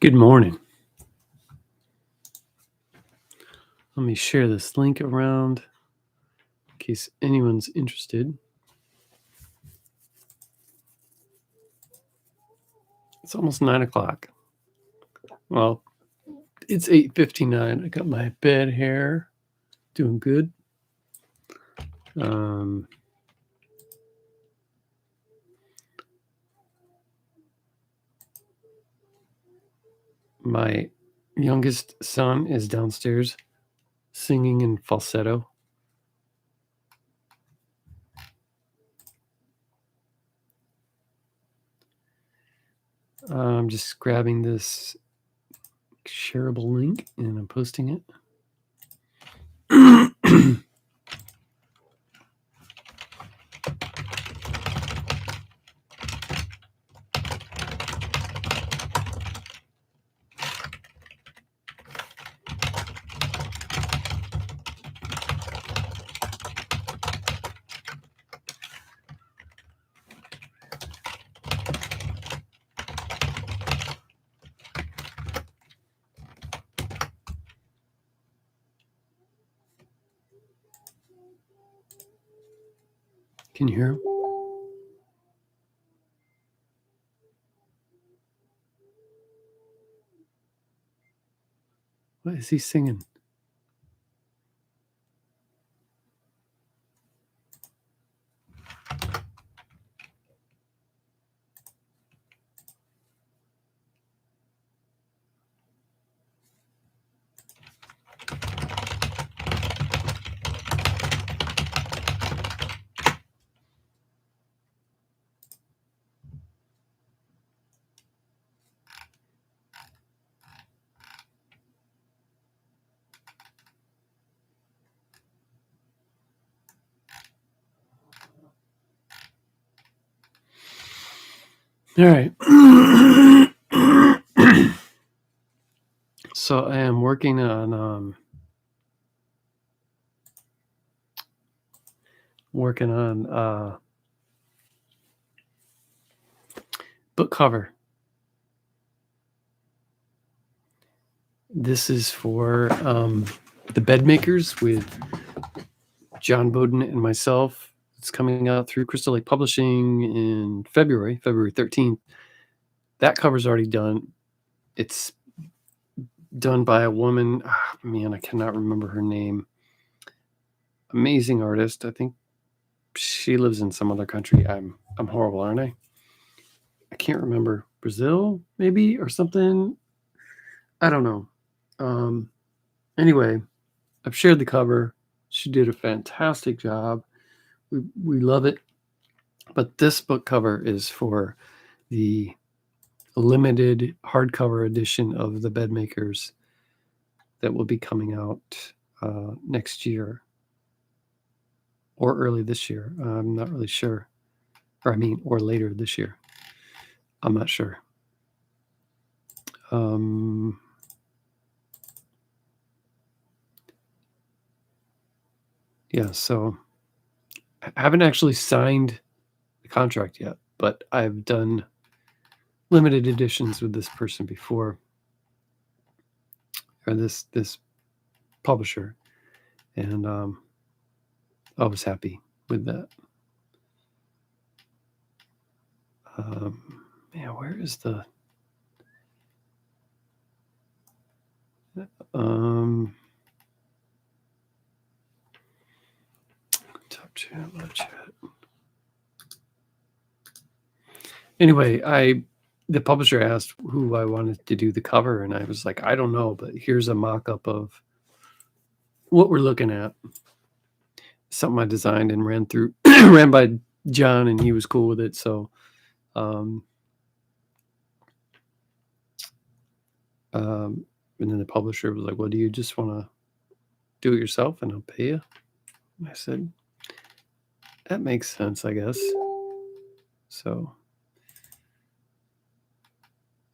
Good morning. Let me share this link around in case anyone's interested. It's almost 9 o'clock. Well, it's 8:59. I got my bed here. Doing good. My youngest son is downstairs singing in falsetto. I'm just grabbing this shareable link and I'm posting it. Can you hear him? What is he singing? All right. So I am working on book cover. This is for the Bed Makers with John Bowden and myself. It's coming out through Crystal Lake Publishing in February 13th. That cover's already done. It's done by a woman. I cannot remember her name. Amazing artist. I think she lives in some other country. I'm horrible, aren't I? I can't remember. Brazil, maybe, or something. I don't know. Anyway, I've shared the cover. She did a fantastic job. We love it. But this book cover is for the limited hardcover edition of the Bed Makers that will be coming out next year or early this year. I'm not really sure. Or later this year. I'm not sure. Yeah, so I haven't actually signed the contract yet, but I've done limited editions with this person before, or this publisher, and I was happy with that. Where is the top chat, live chat? Anyway, the publisher asked who I wanted to do the cover, and I was like, I don't know, but here's a mock-up of what we're looking at. Something I designed and ran by John, and he was cool with it. So, and then the publisher was like, well, do you just want to do it yourself and I'll pay you? I said, that makes sense, I guess. So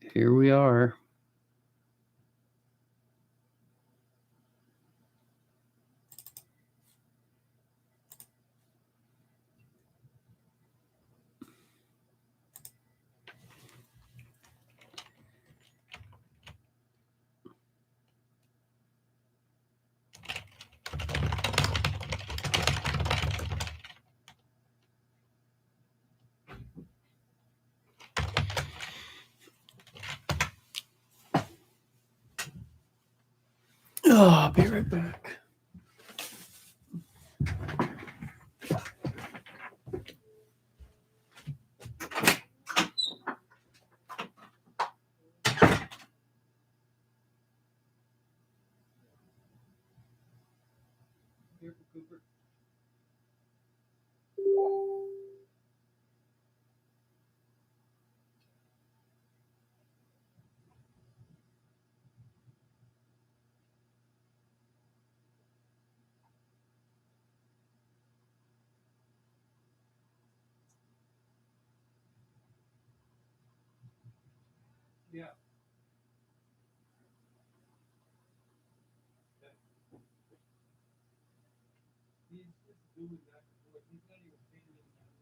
here we are. Oh, I'll be right back. Yeah. He's just doing back and forth. He's not even taking any time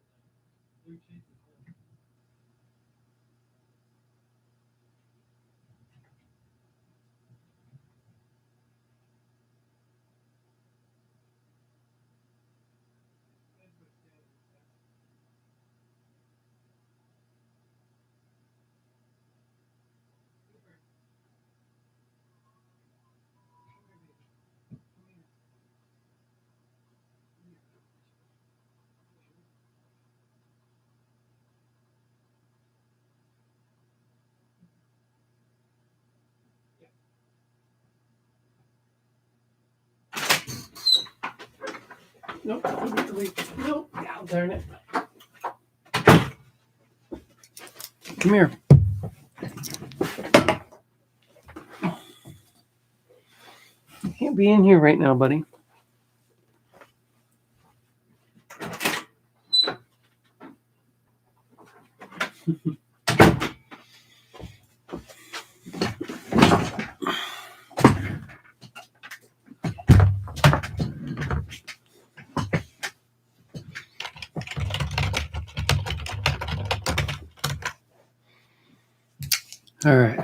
to do changes. Nope. Nope. Oh, darn it. Come here. You can't be in here right now, buddy. All right.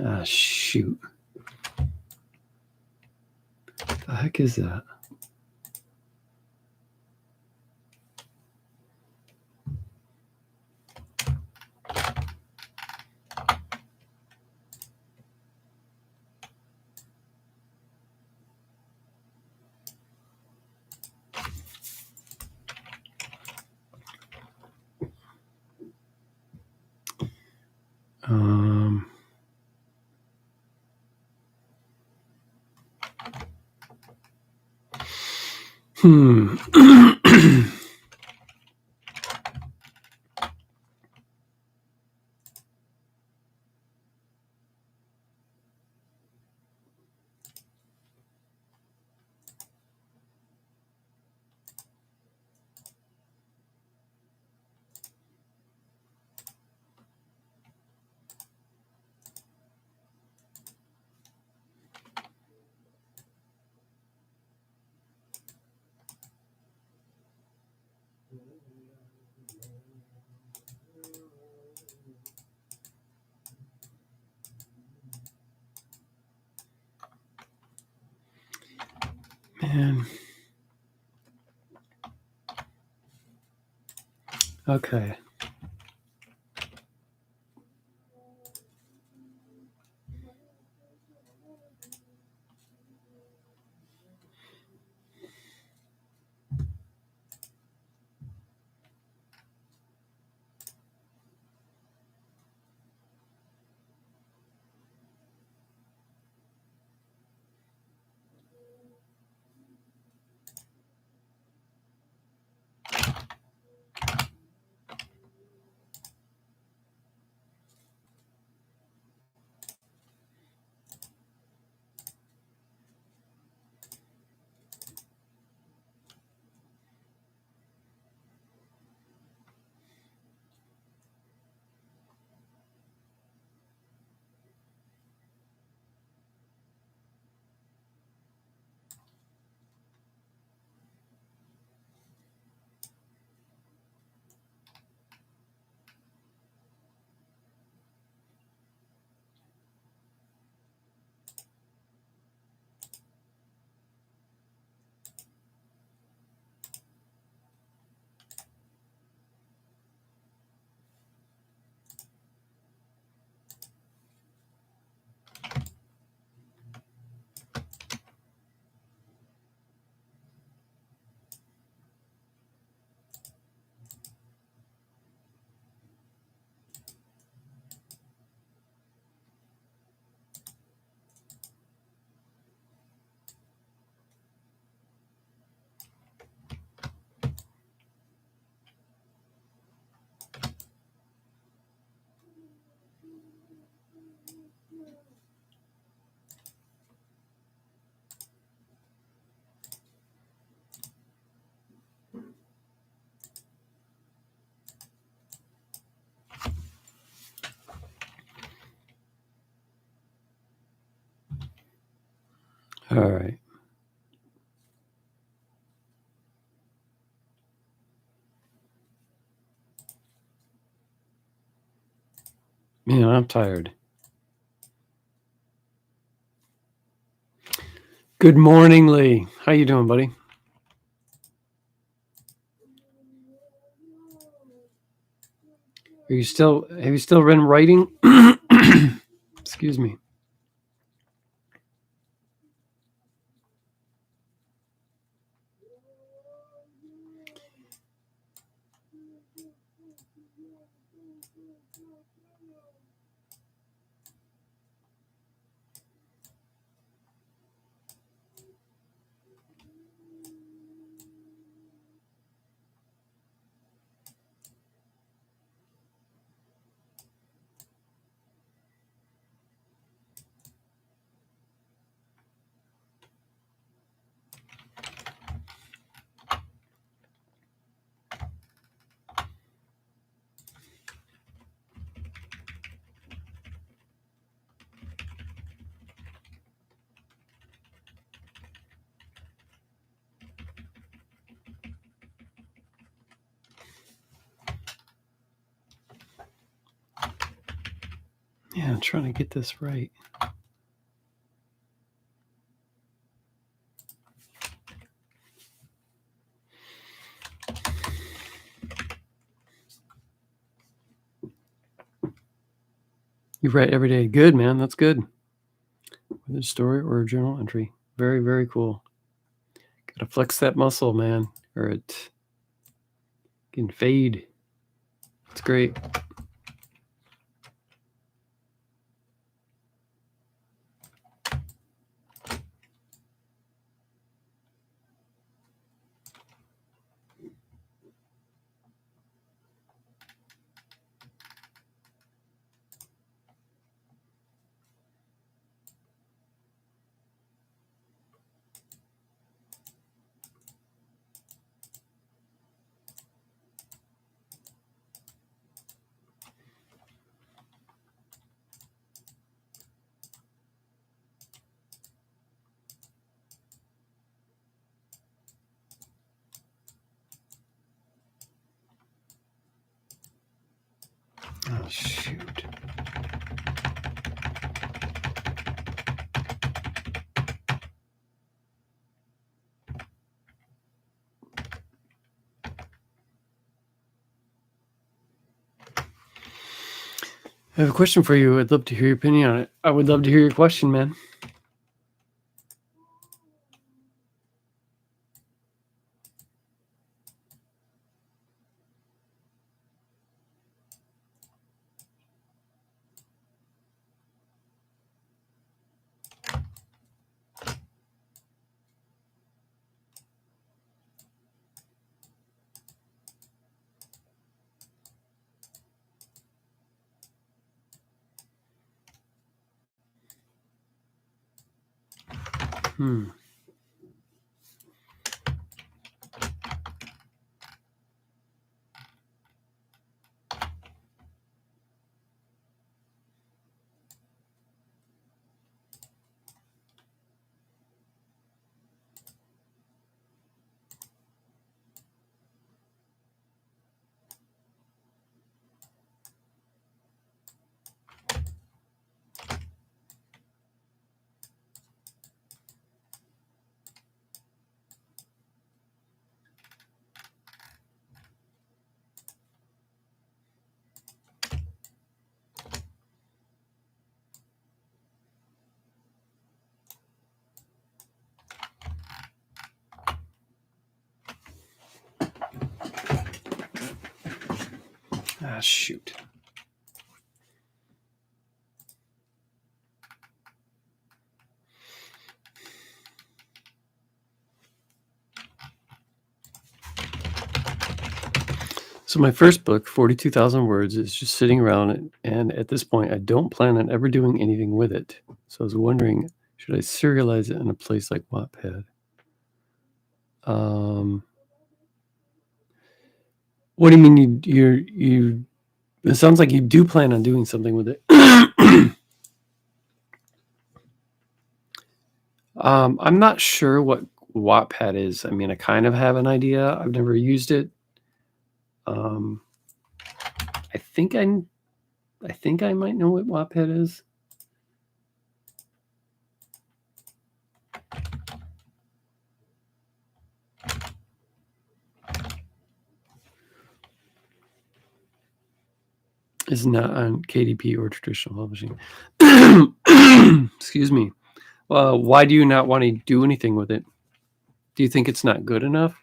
Ah, shoot. What the heck is that? Man. Okay. All right. Man, I'm tired. Good morning, Lee. How you doing, buddy? Have you still been writing? Excuse me. Yeah, I'm trying to get this right. You write every day. Good, man. That's good. Whether story or a journal entry. Very, very cool. Gotta flex that muscle, man, or it can fade. It's great. Oh, shoot. I have a question for you. I'd love to hear your opinion on it. I would love to hear your question, man. Ah, shoot. So my first book, 42,000 words, is just sitting around, and at this point, I don't plan on ever doing anything with it. So I was wondering, should I serialize it in a place like Wattpad? What do you mean you? It sounds like you do plan on doing something with it. I'm not sure what Wattpad is. I mean, I kind of have an idea. I've never used it. I think I might know what Wattpad is. It's not on KDP or traditional publishing. Excuse me. Why do you not want to do anything with it? Do you think it's not good enough?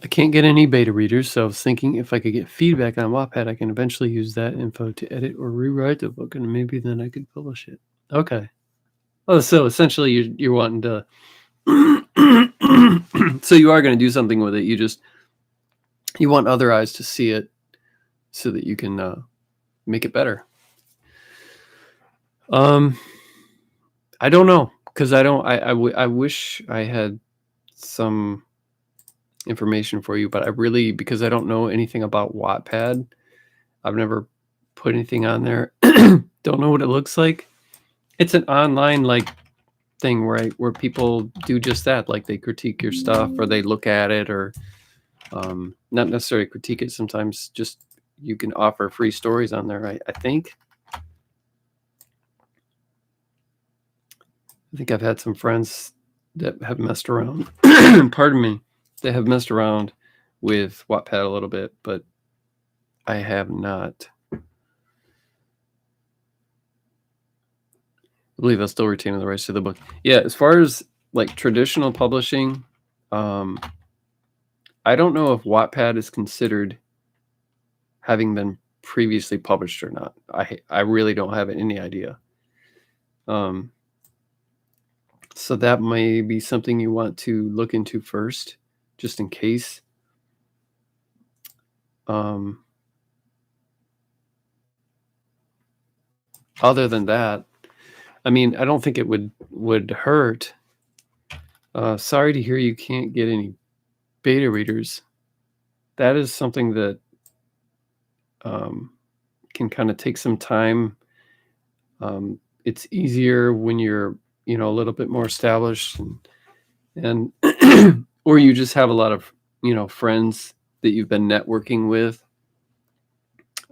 I can't get any beta readers, so I was thinking if I could get feedback on Wattpad, I can eventually use that info to edit or rewrite the book, and maybe then I could publish it. Okay. Oh, so essentially you're wanting to so you are going to do something with it. You want other eyes to see it so that you can make it better. I don't know, because I wish I had some information for you, but because I don't know anything about Wattpad, I've never put anything on there. Don't know what it looks like. It's an online thing, right, where people do just that, like they critique your stuff or they look at it, or not necessarily critique it. Sometimes just you can offer free stories on there. I think I've had some friends that have messed around. Pardon me. They have messed around with Wattpad a little bit, but I have not. I believe I'll still retain the rights to the book. Yeah, as far as like traditional publishing, I don't know if Wattpad is considered having been previously published or not. I really don't have any idea. So that may be something you want to look into first, just in case. Other than that, I mean, I don't think it would hurt. Sorry to hear you can't get any beta readers. That is something that can kind of take some time. It's easier when you're, a little bit more established, and or you just have a lot of, friends that you've been networking with,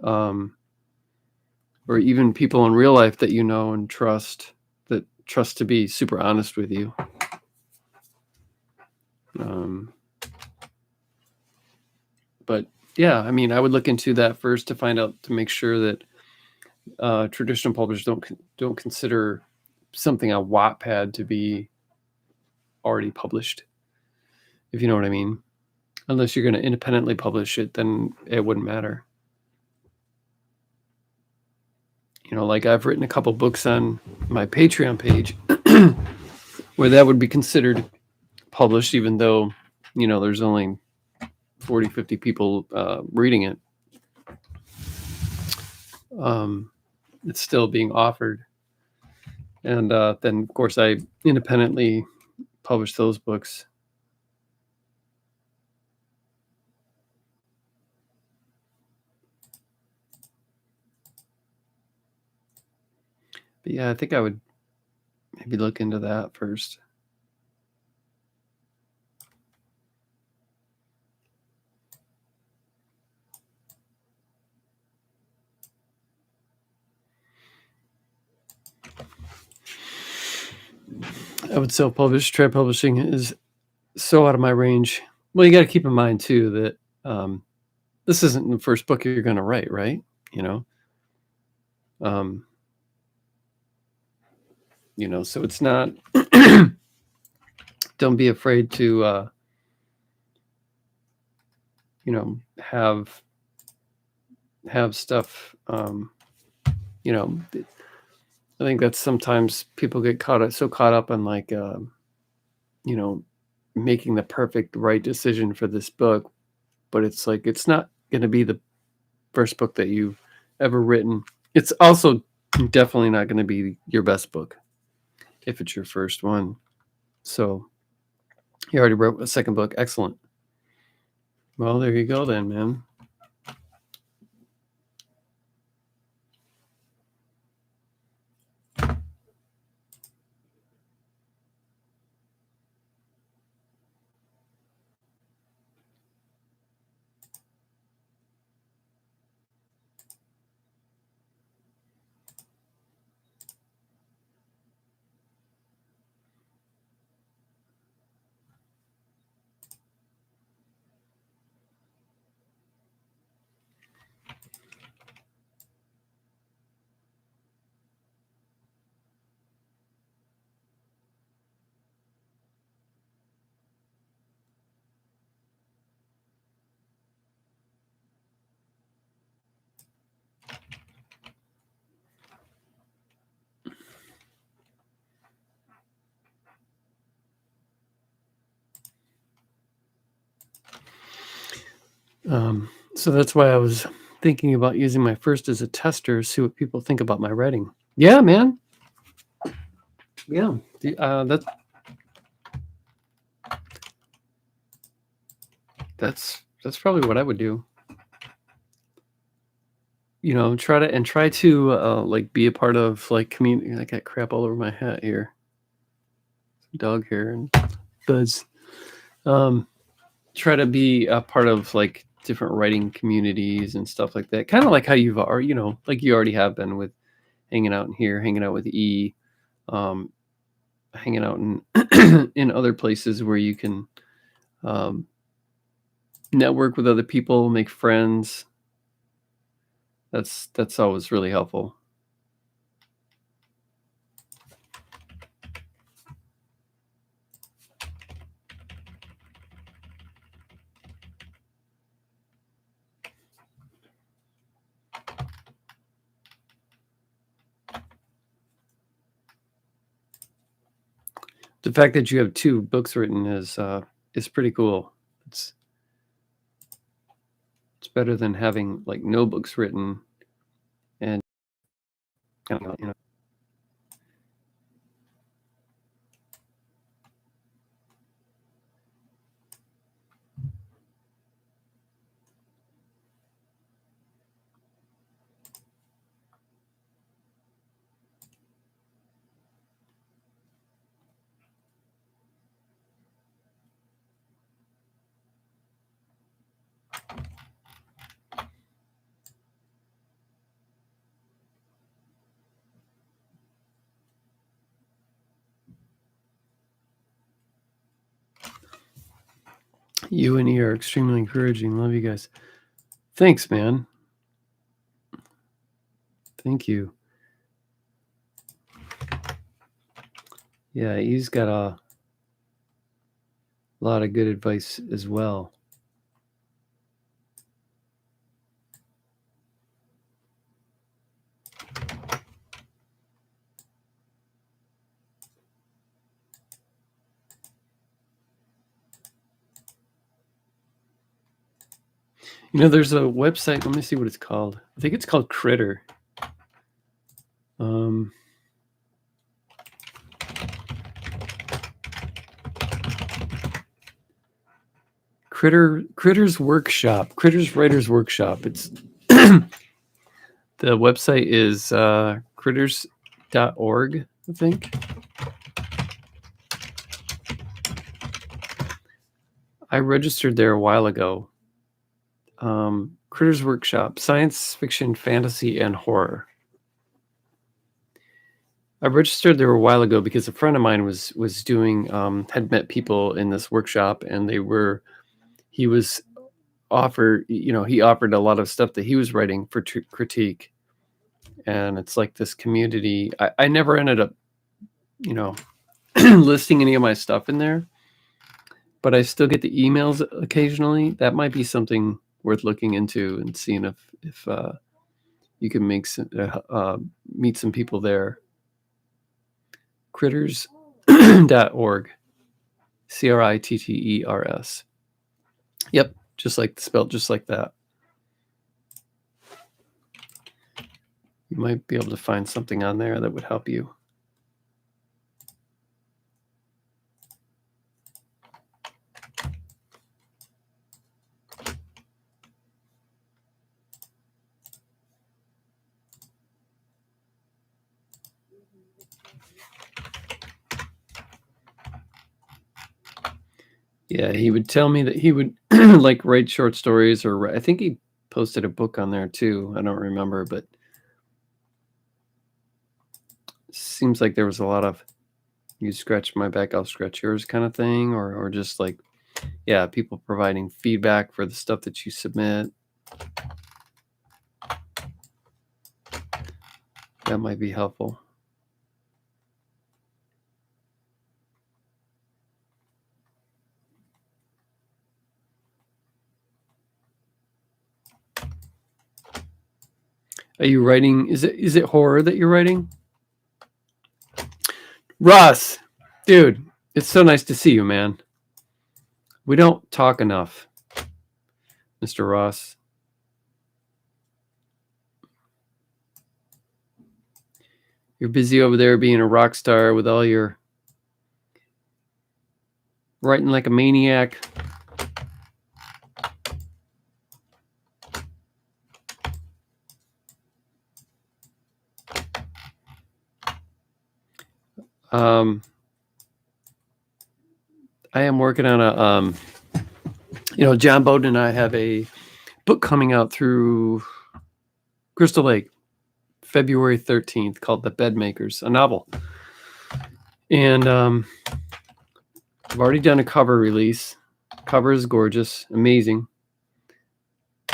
or even people in real life that you know and trust to be super honest with you. But yeah, I mean, I would look into that first to find out, to make sure that traditional publishers don't consider something on Wattpad to be already published, if you know what I mean. Unless you're going to independently publish it, then it wouldn't matter. Like I've written a couple books on my Patreon page where that would be considered published, even though, there's only 40, 50 people reading it. It's still being offered. And then, of course, I independently publish those books. But yeah, I think I would maybe look into that first. I would self-publish. Trad publishing is so out of my range. Well, you got to keep in mind too that this isn't the first book you're going to write, right? So it's not. Don't be afraid to, have stuff. I think that sometimes people get caught up in making the perfect right decision for this book, but it's like it's not going to be the first book that you've ever written. It's also definitely not going to be your best book if it's your first one. So you already wrote a second book. Excellent. Well, there you go then, man. So that's why I was thinking about using my first as a tester, see what people think about my writing. Yeah, man. Yeah, that's probably what I would do. You know, try to like be a part of like community. I got crap all over my hat here. Dog hair and buzz. Try to be a part of like different writing communities and stuff like that. Kind of like how you've already, you know, like you already have been with hanging out in here, hanging out with E, um, hanging out in in other places where you can um, network with other people, make friends. That's always really helpful. The fact that you have 2 books written is pretty cool. It's it's better than having like no books written and you know. You and E are extremely encouraging. Love you guys. Thanks, man. Thank you. Yeah, he's got a lot of good advice as well. You know, there's a website. Let me see what it's called. I think it's called Critter. Critters Workshop, Critters Writers Workshop. It's the website is critters.org, I think. I registered there a while ago. Critters Workshop, science fiction, fantasy, and horror. I registered there a while ago because a friend of mine was doing had met people in this workshop, and he was offered, you know, he offered a lot of stuff that he was writing for critique, and it's like this community. I never ended up, you know, listing any of my stuff in there, but I still get the emails occasionally. That might be something worth looking into and seeing if you can make some, meet some people there. Critters.org, CRITTERS. Yep, just like spelled just like that. You might be able to find something on there that would help you. Yeah, he would tell me that he would like write short stories, or I think he posted a book on there too. I don't remember, but seems like there was a lot of you scratch my back, I'll scratch yours kind of thing, or just like, yeah, people providing feedback for the stuff that you submit. That might be helpful. Are you writing? Is it horror that you're writing? Russ, dude, it's so nice to see you, man. We don't talk enough. Mr. Ross. You're busy over there being a rock star with all your writing like a maniac. I am working on a, John Bowden and I have a book coming out through Crystal Lake, February 13th, called The Bedmakers, a novel. And I've already done a cover release. Cover is gorgeous, amazing.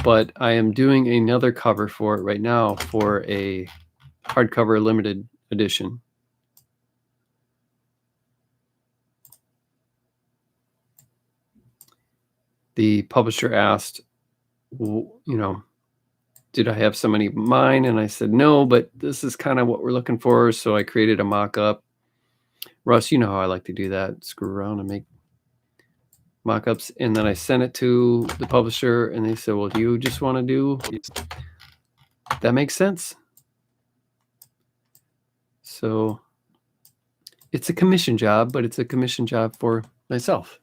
But I am doing another cover for it right now for a hardcover limited edition. The publisher asked, did I have somebody in mind? And I said, no, but this is kind of what we're looking for. So I created a mock-up. Russ, you know how I like to do that. Screw around and make mock-ups. And then I sent it to the publisher and they said, well, do you just want to do? That makes sense. So it's a commission job, but it's a commission job for myself.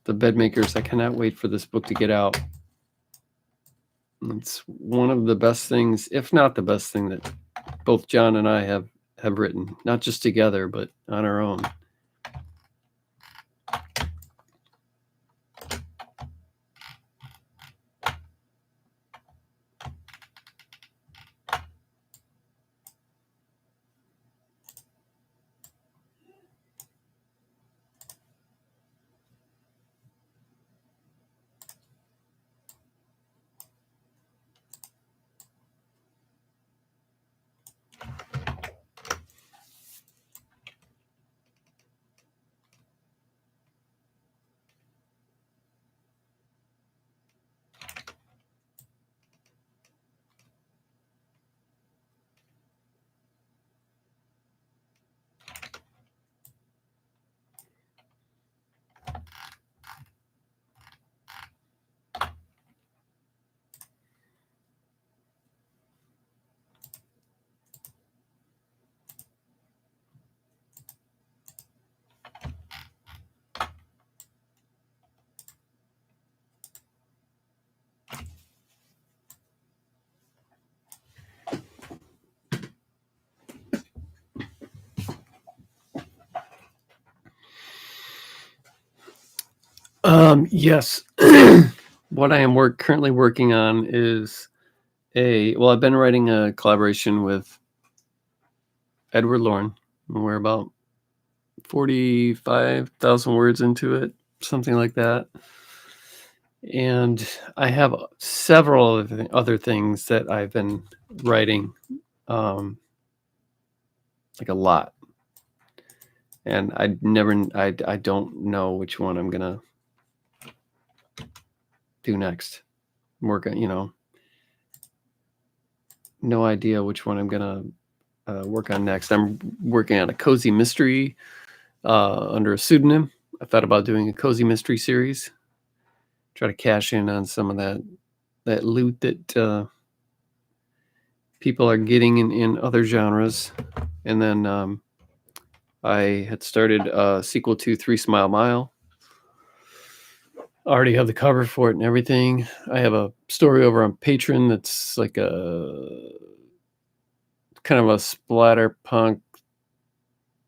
The Bedmakers, I cannot wait for this book to get out. It's one of the best things, if not the best thing, that both John and I have written, not just together, but on our own. Yes. What I am currently working on is I've been writing a collaboration with Edward Lorne. We're about 45,000 words into it, something like that. And I have several other things that I've been writing, like a lot. And I don't know which one I'm going to do next. Work on, no idea which one I'm going to work on next. I'm working on a cozy mystery under a pseudonym. I thought about doing a cozy mystery series. Try to cash in on some of that loot that people are getting in other genres. And then I had started a sequel to 3 Smile Mile. I already have the cover for it and everything. I have a story over on Patreon that's like a kind of a splatterpunk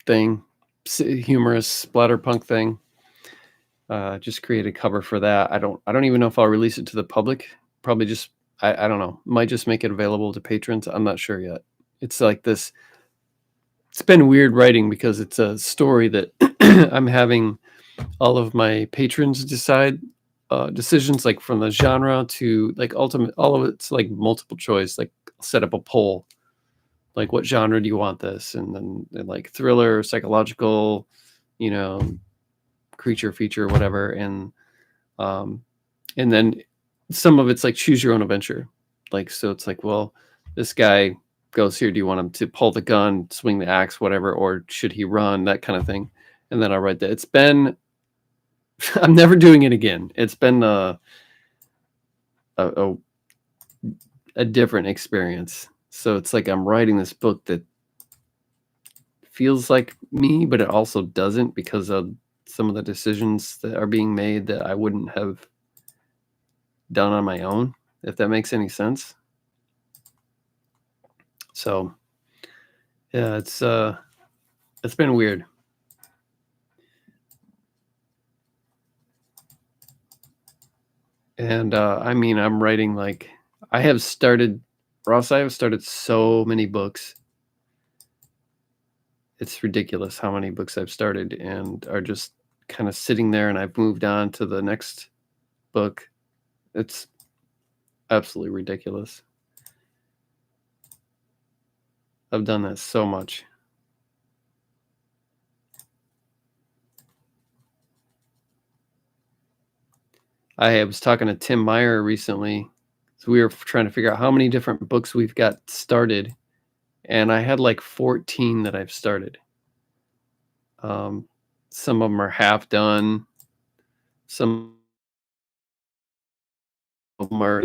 thing, humorous splatterpunk thing. Just create a cover for that. I don't even know if I'll release it to the public. Probably just I don't know. Might just make it available to patrons. I'm not sure yet. It's like this. It's been weird writing because it's a story that I'm having all of my patrons decide decisions, like from the genre to like ultimate. All of it's like multiple choice. Like set up a poll. Like what genre do you want this? And then like thriller, psychological, creature feature, whatever. And then some of it's like choose your own adventure. Like, so it's like, well, this guy goes, here, do you want him to pull the gun, swing the axe, whatever, or should he run, that kind of thing. And then I'll write that. It's been, I'm never doing it again. It's been a different experience. So it's like I'm writing this book that feels like me, but it also doesn't, because of some of the decisions that are being made that I wouldn't have done on my own, if that makes any sense. So yeah, it's been weird. And I mean, I'm writing like, I have started, Ross, I have started so many books. It's ridiculous how many books I've started and are just kind of sitting there, and I've moved on to the next book. It's absolutely ridiculous. I've done that so much. I was talking to Tim Meyer recently. So we were trying to figure out how many different books we've got started. And I had like 14 that I've started. Some of them are half done. Some of them are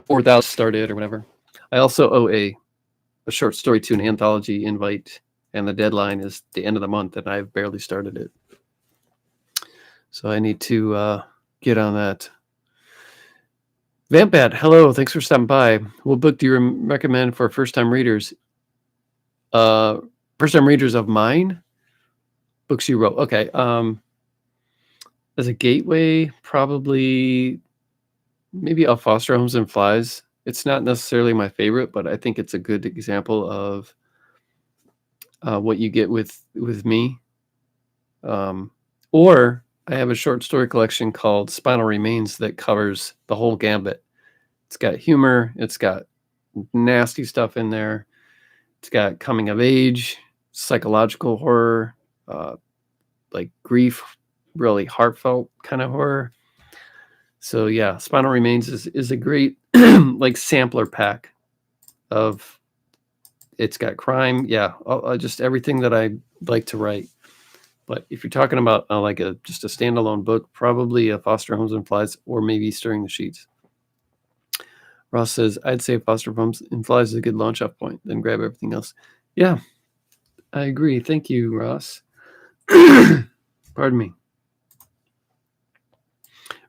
4,000 started or whatever. I also owe a short story to an anthology invite, and the deadline is the end of the month, and I've barely started it. So I need to get on that. Vampbat, hello, thanks for stopping by. What book do you recommend for first-time readers? First-time readers of mine? Books you wrote. Okay. As a gateway, probably maybe I'll Foster Homes and Flies. It's not necessarily my favorite, but I think it's a good example of what you get with me. Or I have a short story collection called Spinal Remains that covers the whole gambit. It's got humor. It's got nasty stuff in there. It's got coming of age, psychological horror, like grief, really heartfelt kind of horror. So yeah, Spinal Remains is a great like sampler pack of. It's got crime, yeah, just everything that I like to write. But if you're talking about like just a standalone book, probably a Foster Homes and Flies, or maybe Stirring the Sheets. Ross says, I'd say Foster Homes and Flies is a good launch off point, then grab everything else. Yeah, I agree. Thank you, Ross. Pardon me.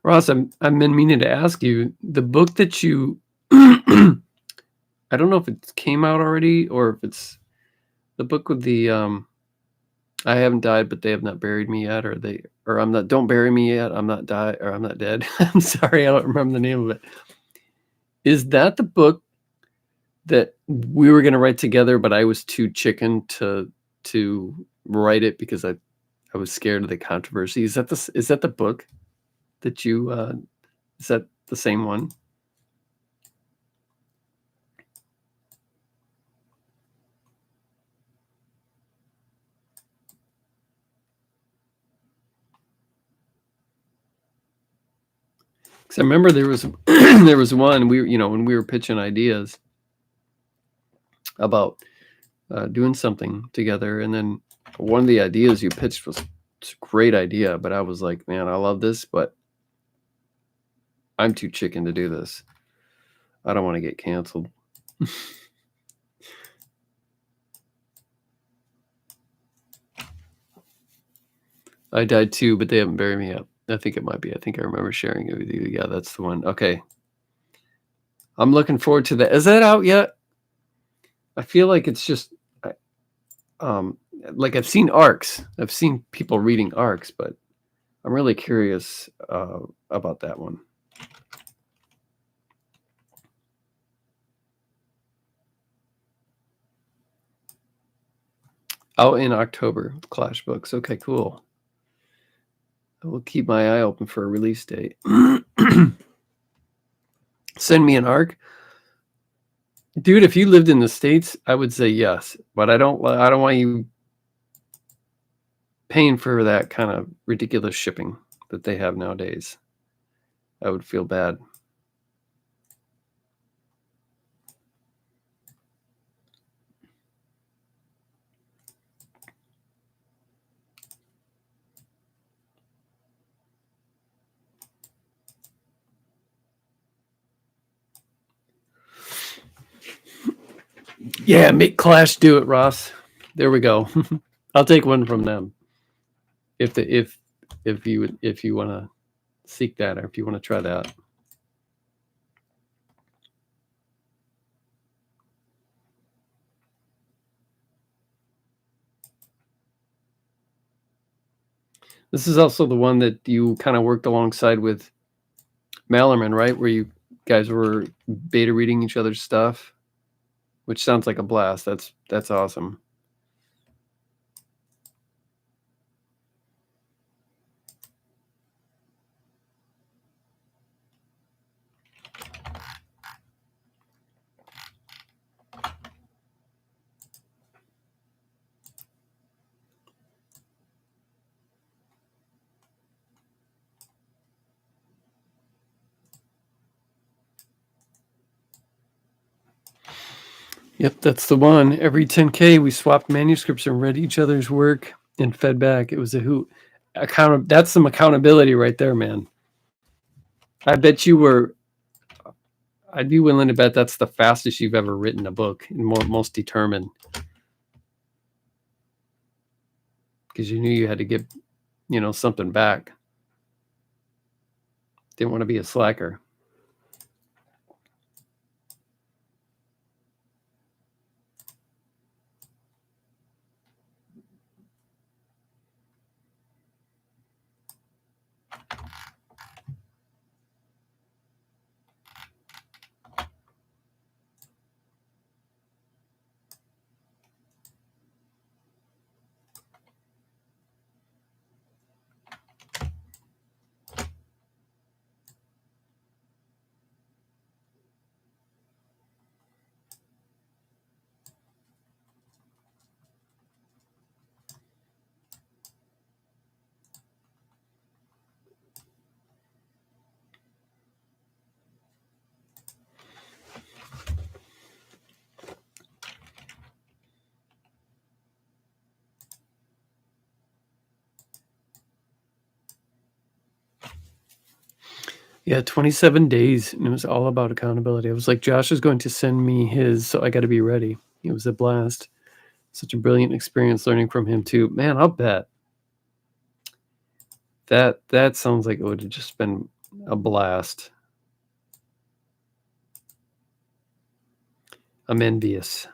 Ross, I've been meaning to ask you, the book that you, I don't know if it came out already or if it's the book with the, I haven't died, but they have not buried me yet, or I'm not, don't bury me yet, I'm not died, or I'm not dead. I'm sorry, I don't remember the name of it. Is that the book that we were going to write together, but I was too chicken to write it because I was scared of the controversy? Is that the book that you, is that the same one? Because I remember there was there was one when we were pitching ideas about doing something together, and then one of the ideas you pitched was a great idea, but I was like, man, I love this, but I'm too chicken to do this. I don't want to get canceled. I died too, but they haven't buried me yet. I think it might be. I think I remember sharing it with you. Yeah, that's the one. Okay. I'm looking forward to that. Is that out yet? I feel like it's just, like I've seen arcs. I've seen people reading arcs, but I'm really curious about that one. Out in October, Clash Books. Okay, cool. I will keep my eye open for a release date. Send me an arc. Dude, if you lived in the States, I would say yes, but I don't want you paying for that kind of ridiculous shipping that they have nowadays. I would feel bad. Yeah, make Clash do it, Ross. There we go. I'll take one from them. If you want to seek that, or if you want to try that. This is also the one that you kind of worked alongside with Mallerman, right? Where you guys were beta reading each other's stuff, which sounds like a blast. That's awesome. Yep, that's the one. Every 10K, we swapped manuscripts and read each other's work and fed back. It was a hoot. That's some accountability right there, man. I bet you were. I'd be willing to bet that's the fastest you've ever written a book, and most determined, because you knew you had to get, something back. Didn't want to be a slacker. Yeah, 27 days, and it was all about accountability. I was like, Josh is going to send me his, so I got to be ready. It was a blast. Such a brilliant experience learning from him too. Man, I'll bet. That sounds like it would have just been a blast. I'm envious.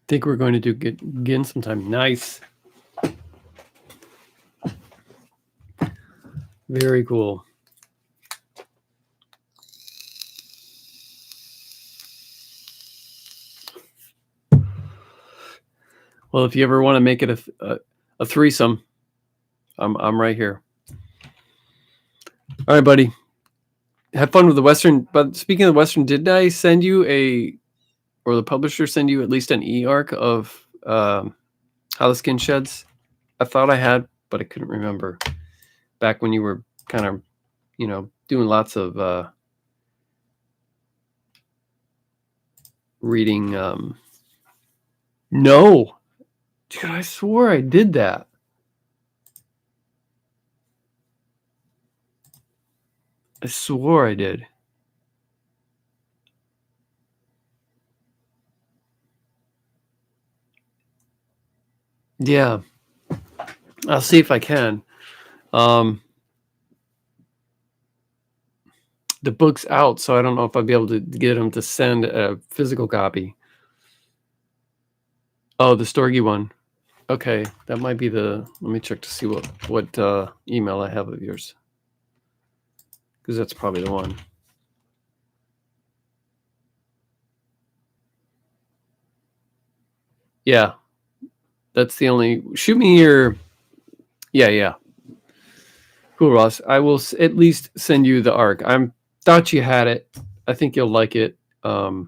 Think we're going to do good again sometime. Nice. Very cool. Well, if you ever want to make it a threesome, I'm right here. All right, buddy. Have fun with the Western. But speaking of the Western, did I send you or the publisher send you at least an e-arc of How the Skin Sheds? I thought I had, but I couldn't remember. Back when you were kind of, doing lots of reading. No, dude, I swore I did that. I swore I did. Yeah, I'll see if I can. The book's out, so I don't know if I'll be able to get him to send a physical copy. Oh, the Storgy one. Okay, that might be let me check to see what email I have of yours, because that's probably the one. Yeah, that's the only. Shoot me your. Yeah. Cool, Ross. I will at least send you the arc. Thought you had it. I think you'll like it. But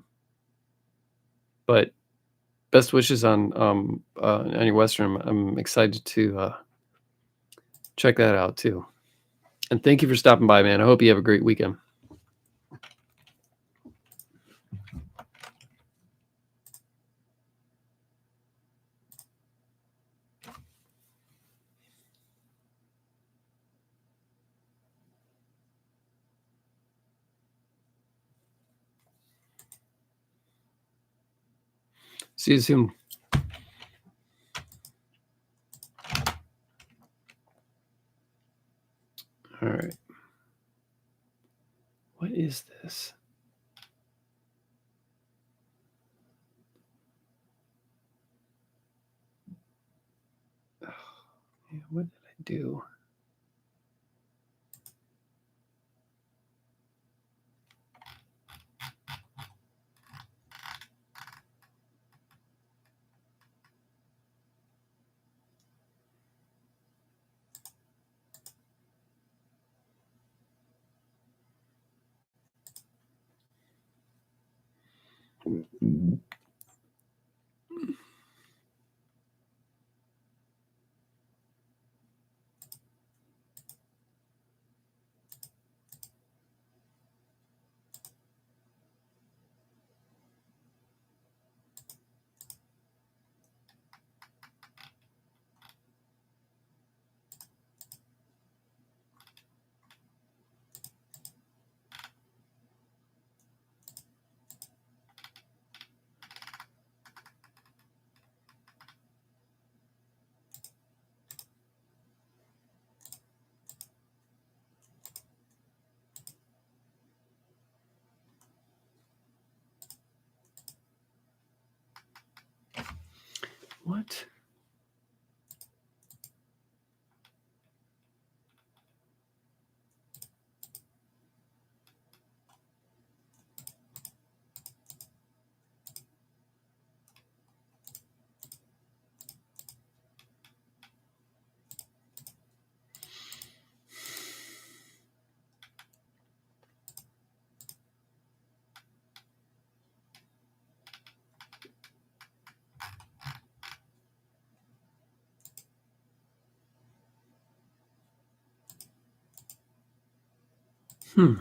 best wishes on your Western. I'm excited to check that out too. And thank you for stopping by, man. I hope you have a great weekend. See you soon. All right. What is this? Oh, man, what did I do? What? Hmm.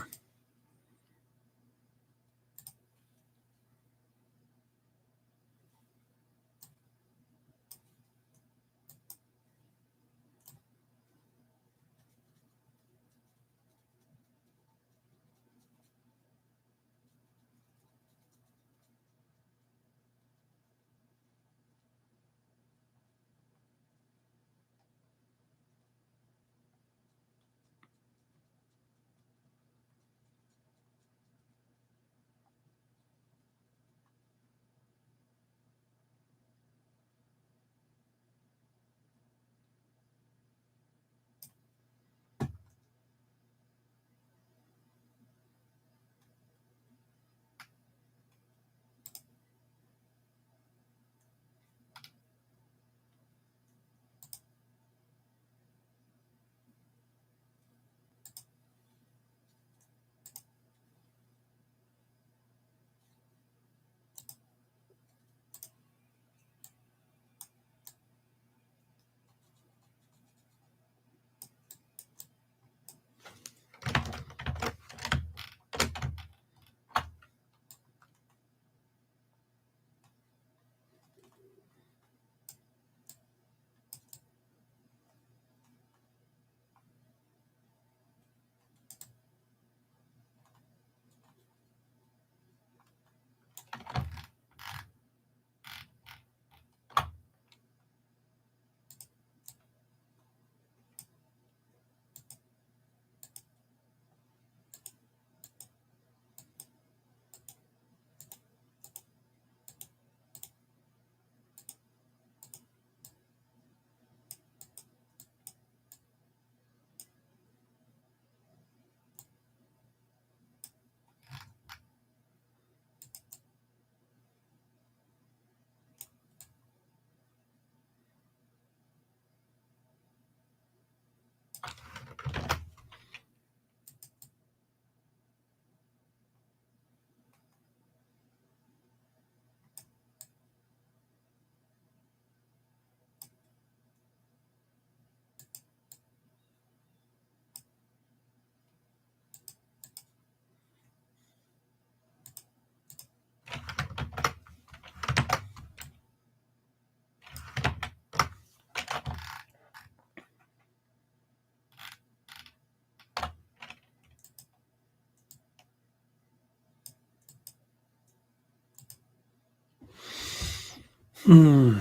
Hmm.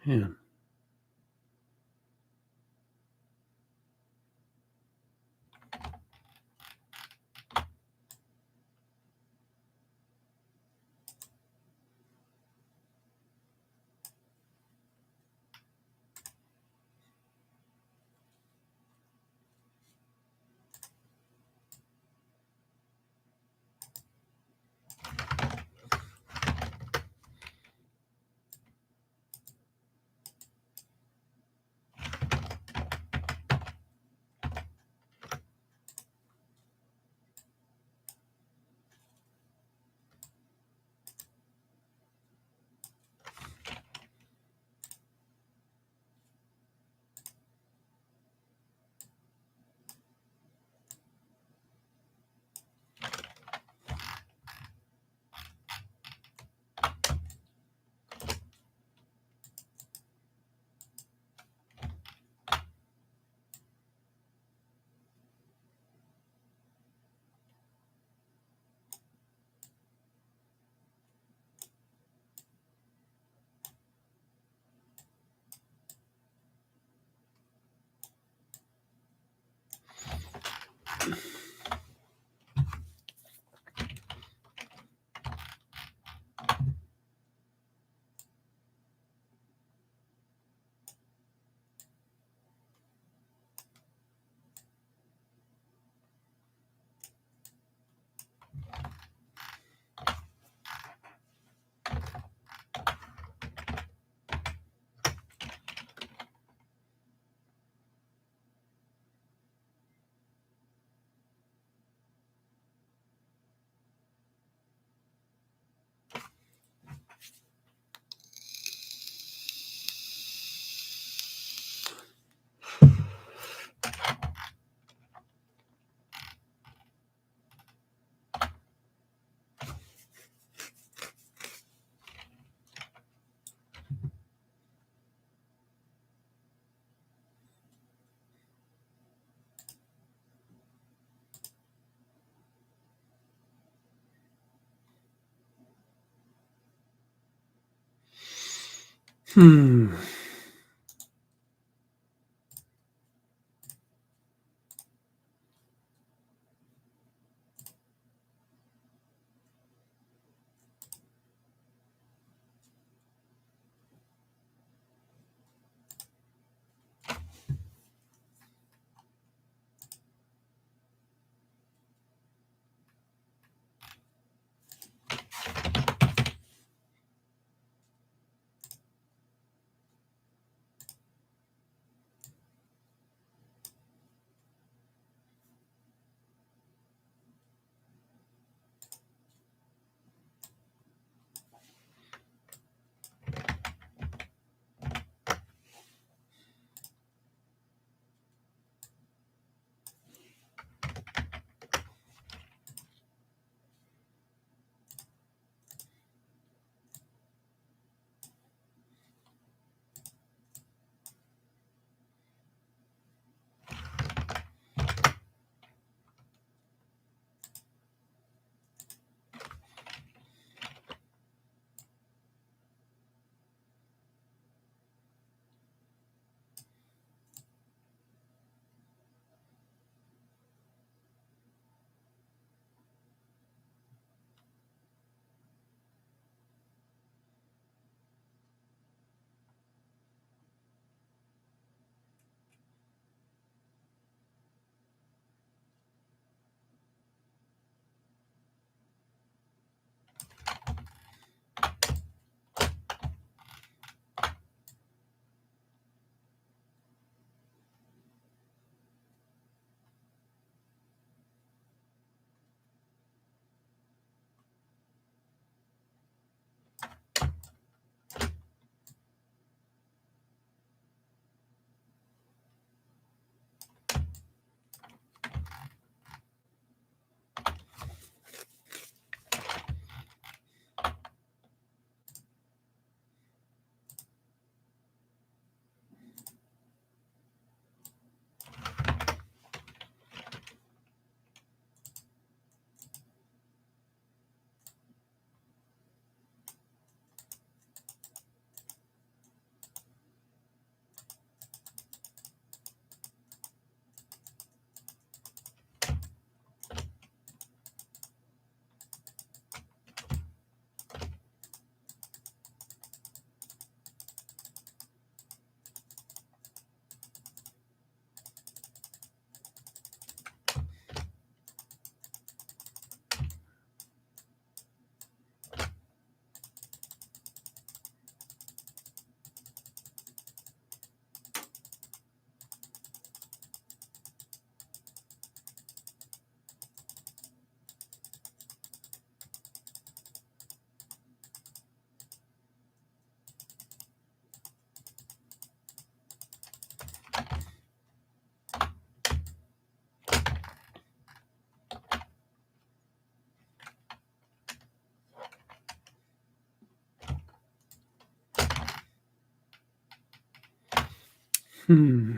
Yeah. Hmm. Hmm.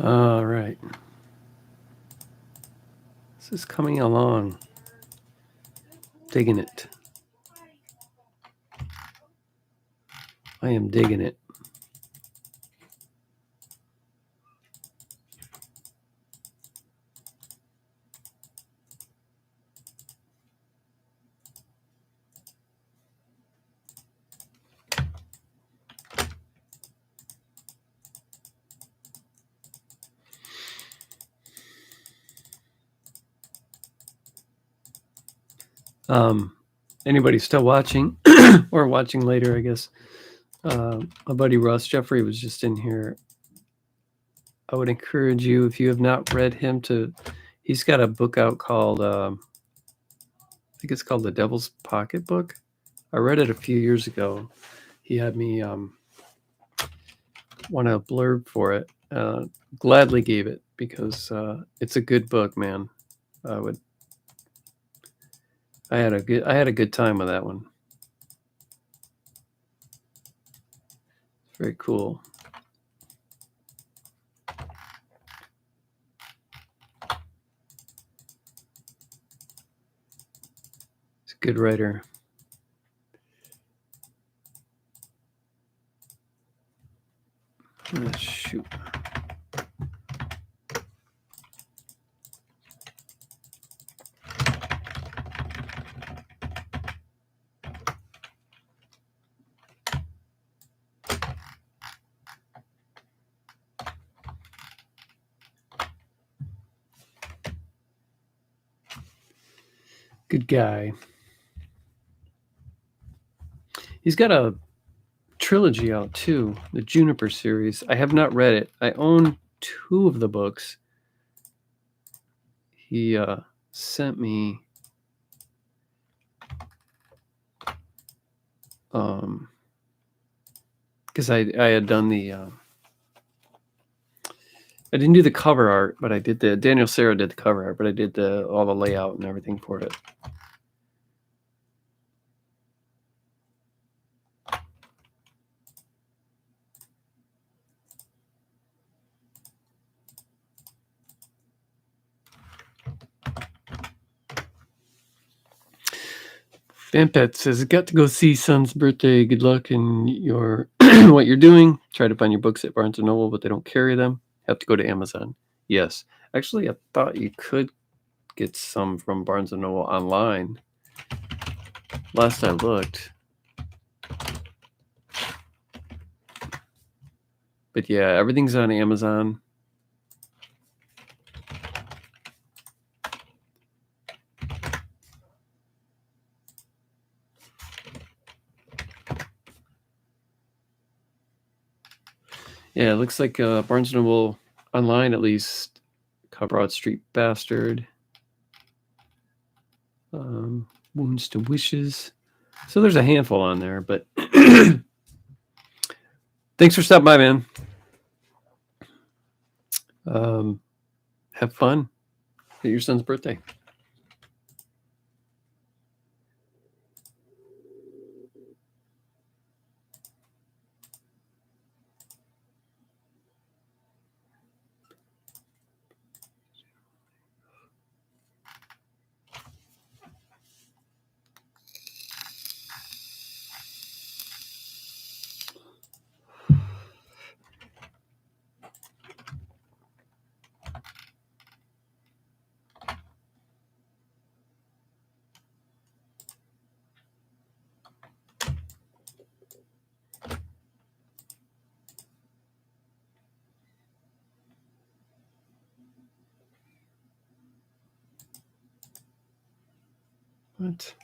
All right. This is coming along. Digging it. I am digging it. Anybody still watching or watching later, I guess. My buddy Russ Jeffrey was just in here. I would encourage you, if you have not read him, he's got a book out called, I think it's called The Devil's Pocketbook. I read it a few years ago. He had me want a blurb for it. Gladly gave it because it's a good book, man. I had a good time with that one. Very cool. He's a good writer. Oh, shoot. Good guy. He's got a trilogy out too, the Juniper series. I have not read it. I own 2 of the books. He sent me because I had done the I didn't do the cover art, but I did Daniel Sarah did the cover art, but I did all the layout and everything for it. Vampet says, got to go see son's birthday. Good luck in your what you're doing. Try to find your books at Barnes & Noble, but they don't carry them. Have to go to Amazon. Yes. Actually, I thought you could get some from Barnes & Noble online. Last I looked. But yeah, everything's on Amazon. Yeah, it looks like Barnes & Noble online, at least. Broad Street Bastard. Wounds to Wishes. So there's a handful on there, but thanks for stopping by, man. Have fun at your son's birthday. What?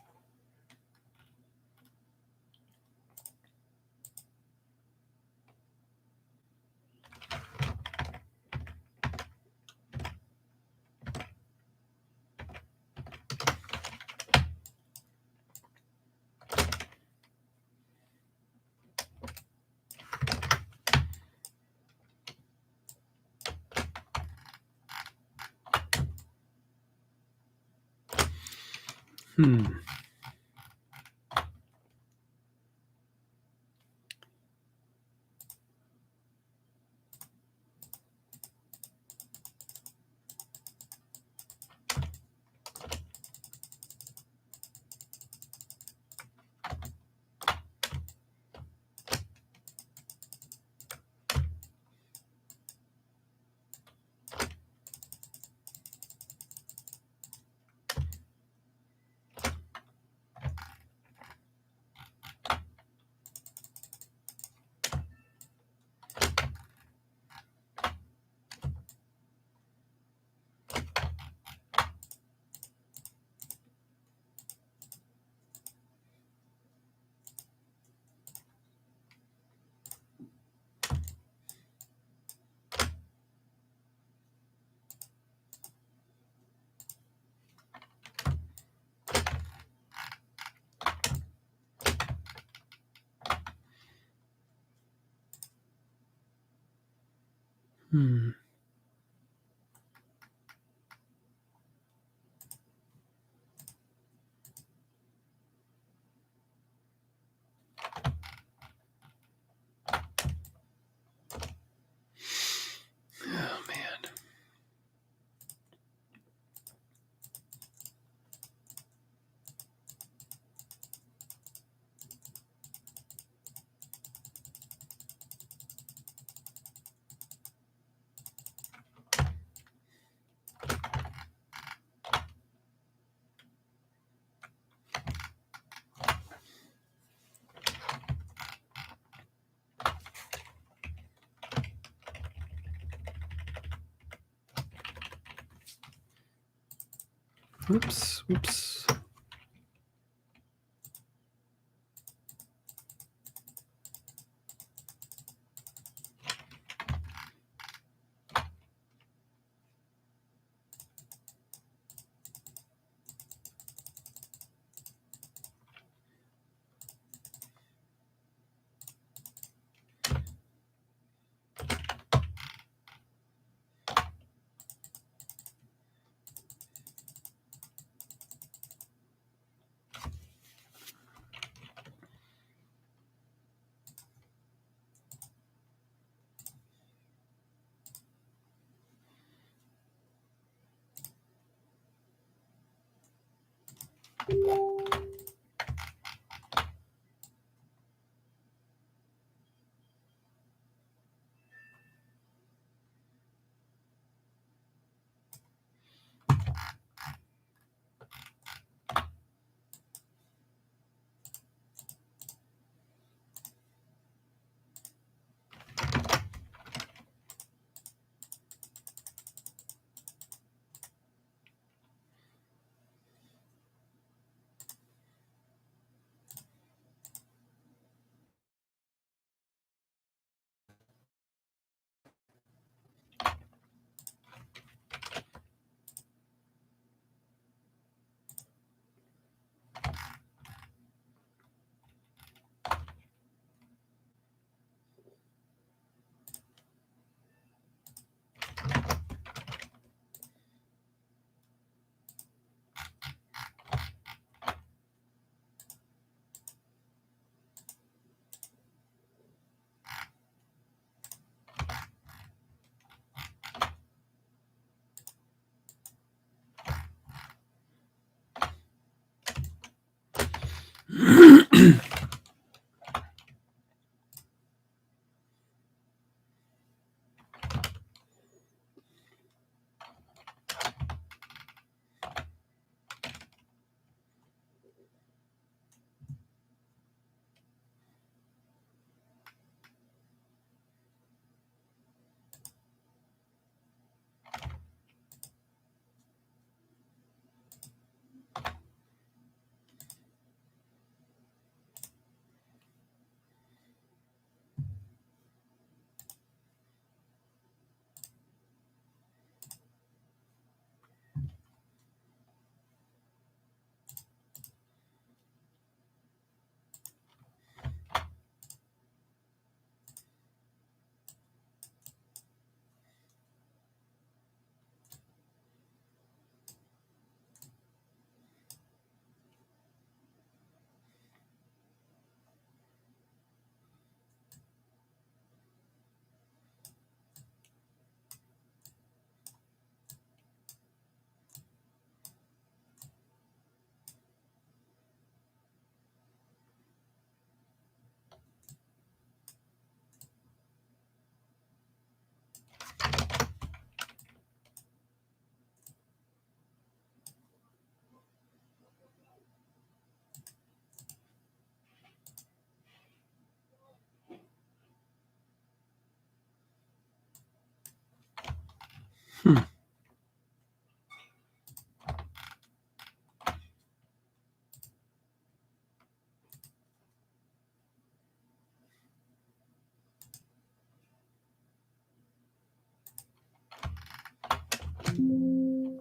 Hmm. Oh, man. Whoops, whoops. Hmm.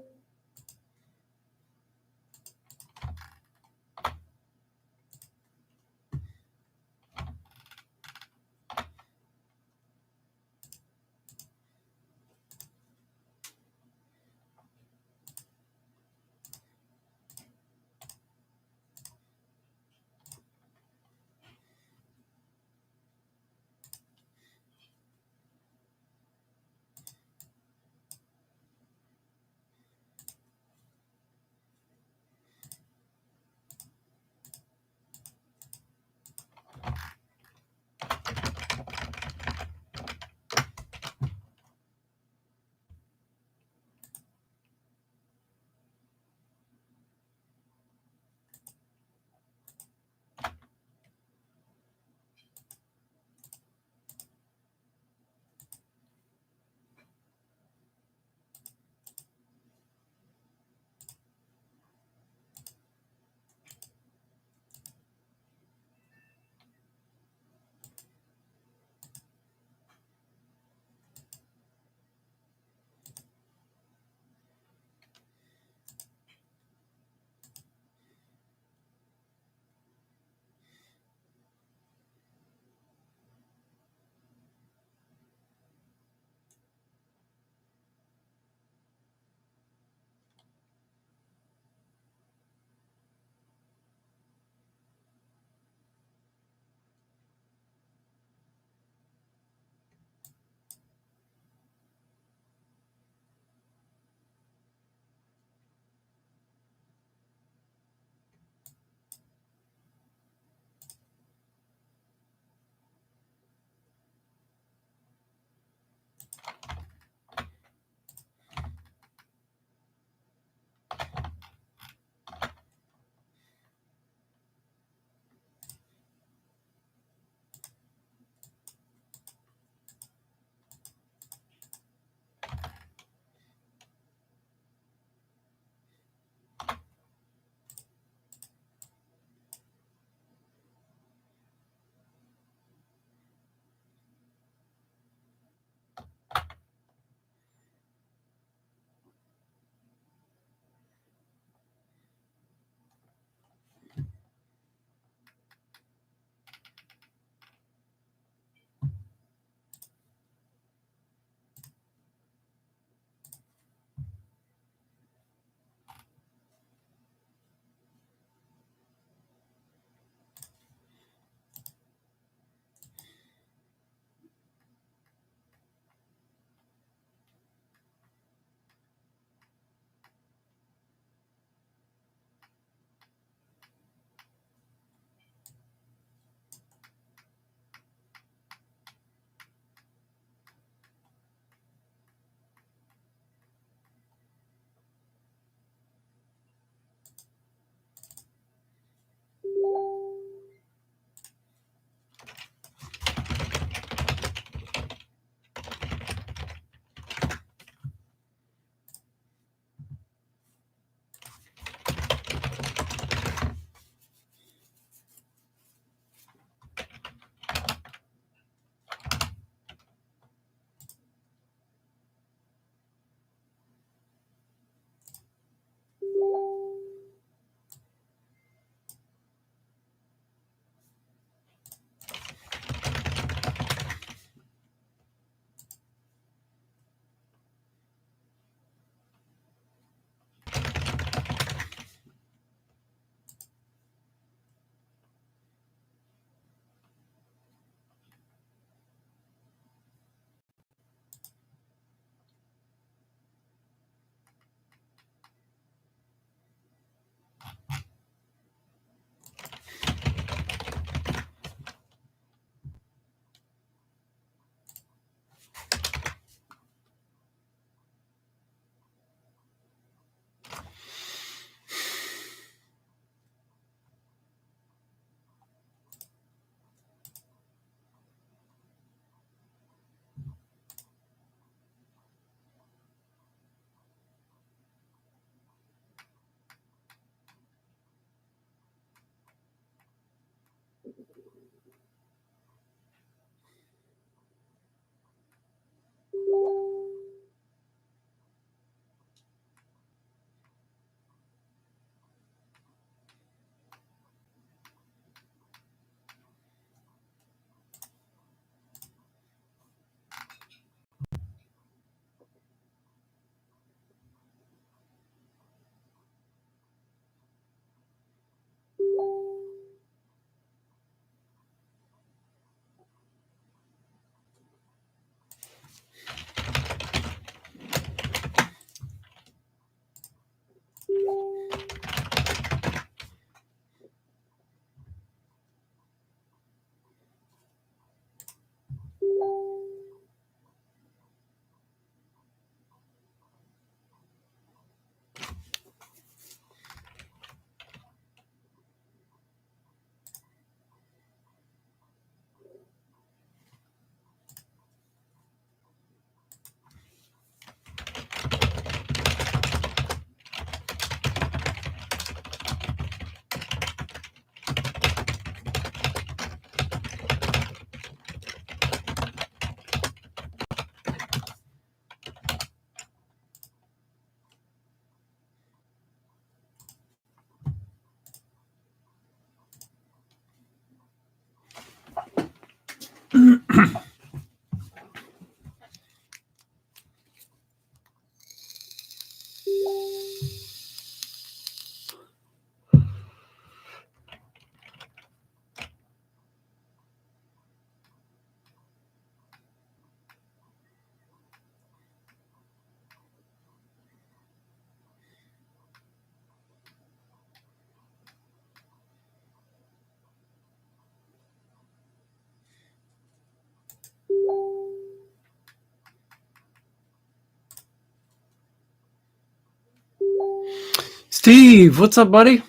Steve, what's up, buddy?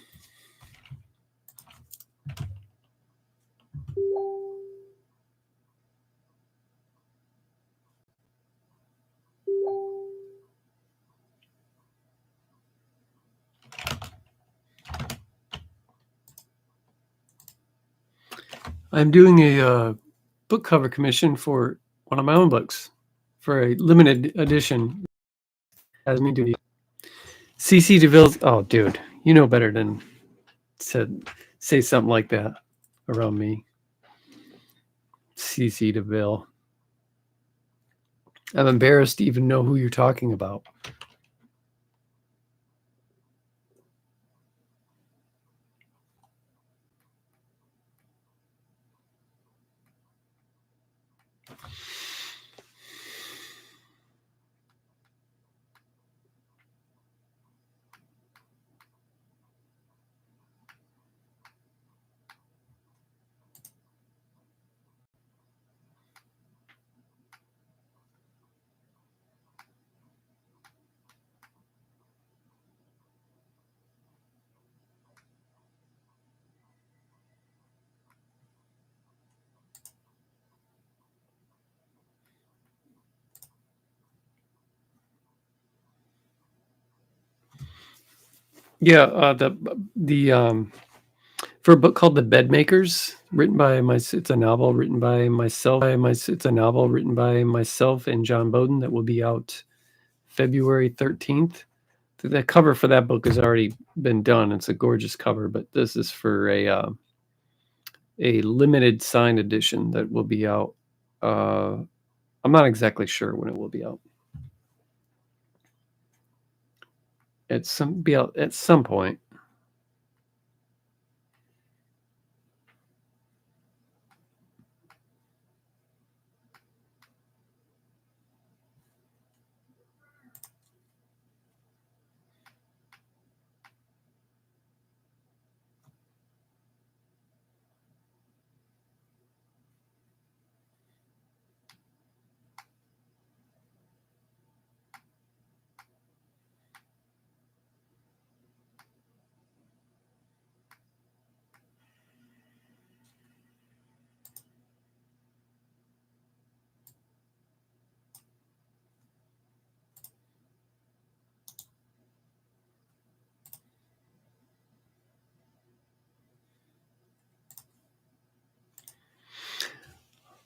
I'm doing a book cover commission for one of my own books for a limited edition. As me do CC DeVille's. Oh, dude, you know better than to say something like that around me. CC DeVille. I'm embarrassed to even know who you're talking about. Yeah, the for a book called The Bedmakers, written by it's a novel written by myself. It's a novel written by myself and John Bowden that will be out February 13th. The cover for that book has already been done. It's a gorgeous cover, but this is for a limited signed edition that will be out. I'm not exactly sure when it will be out. Be out at some point.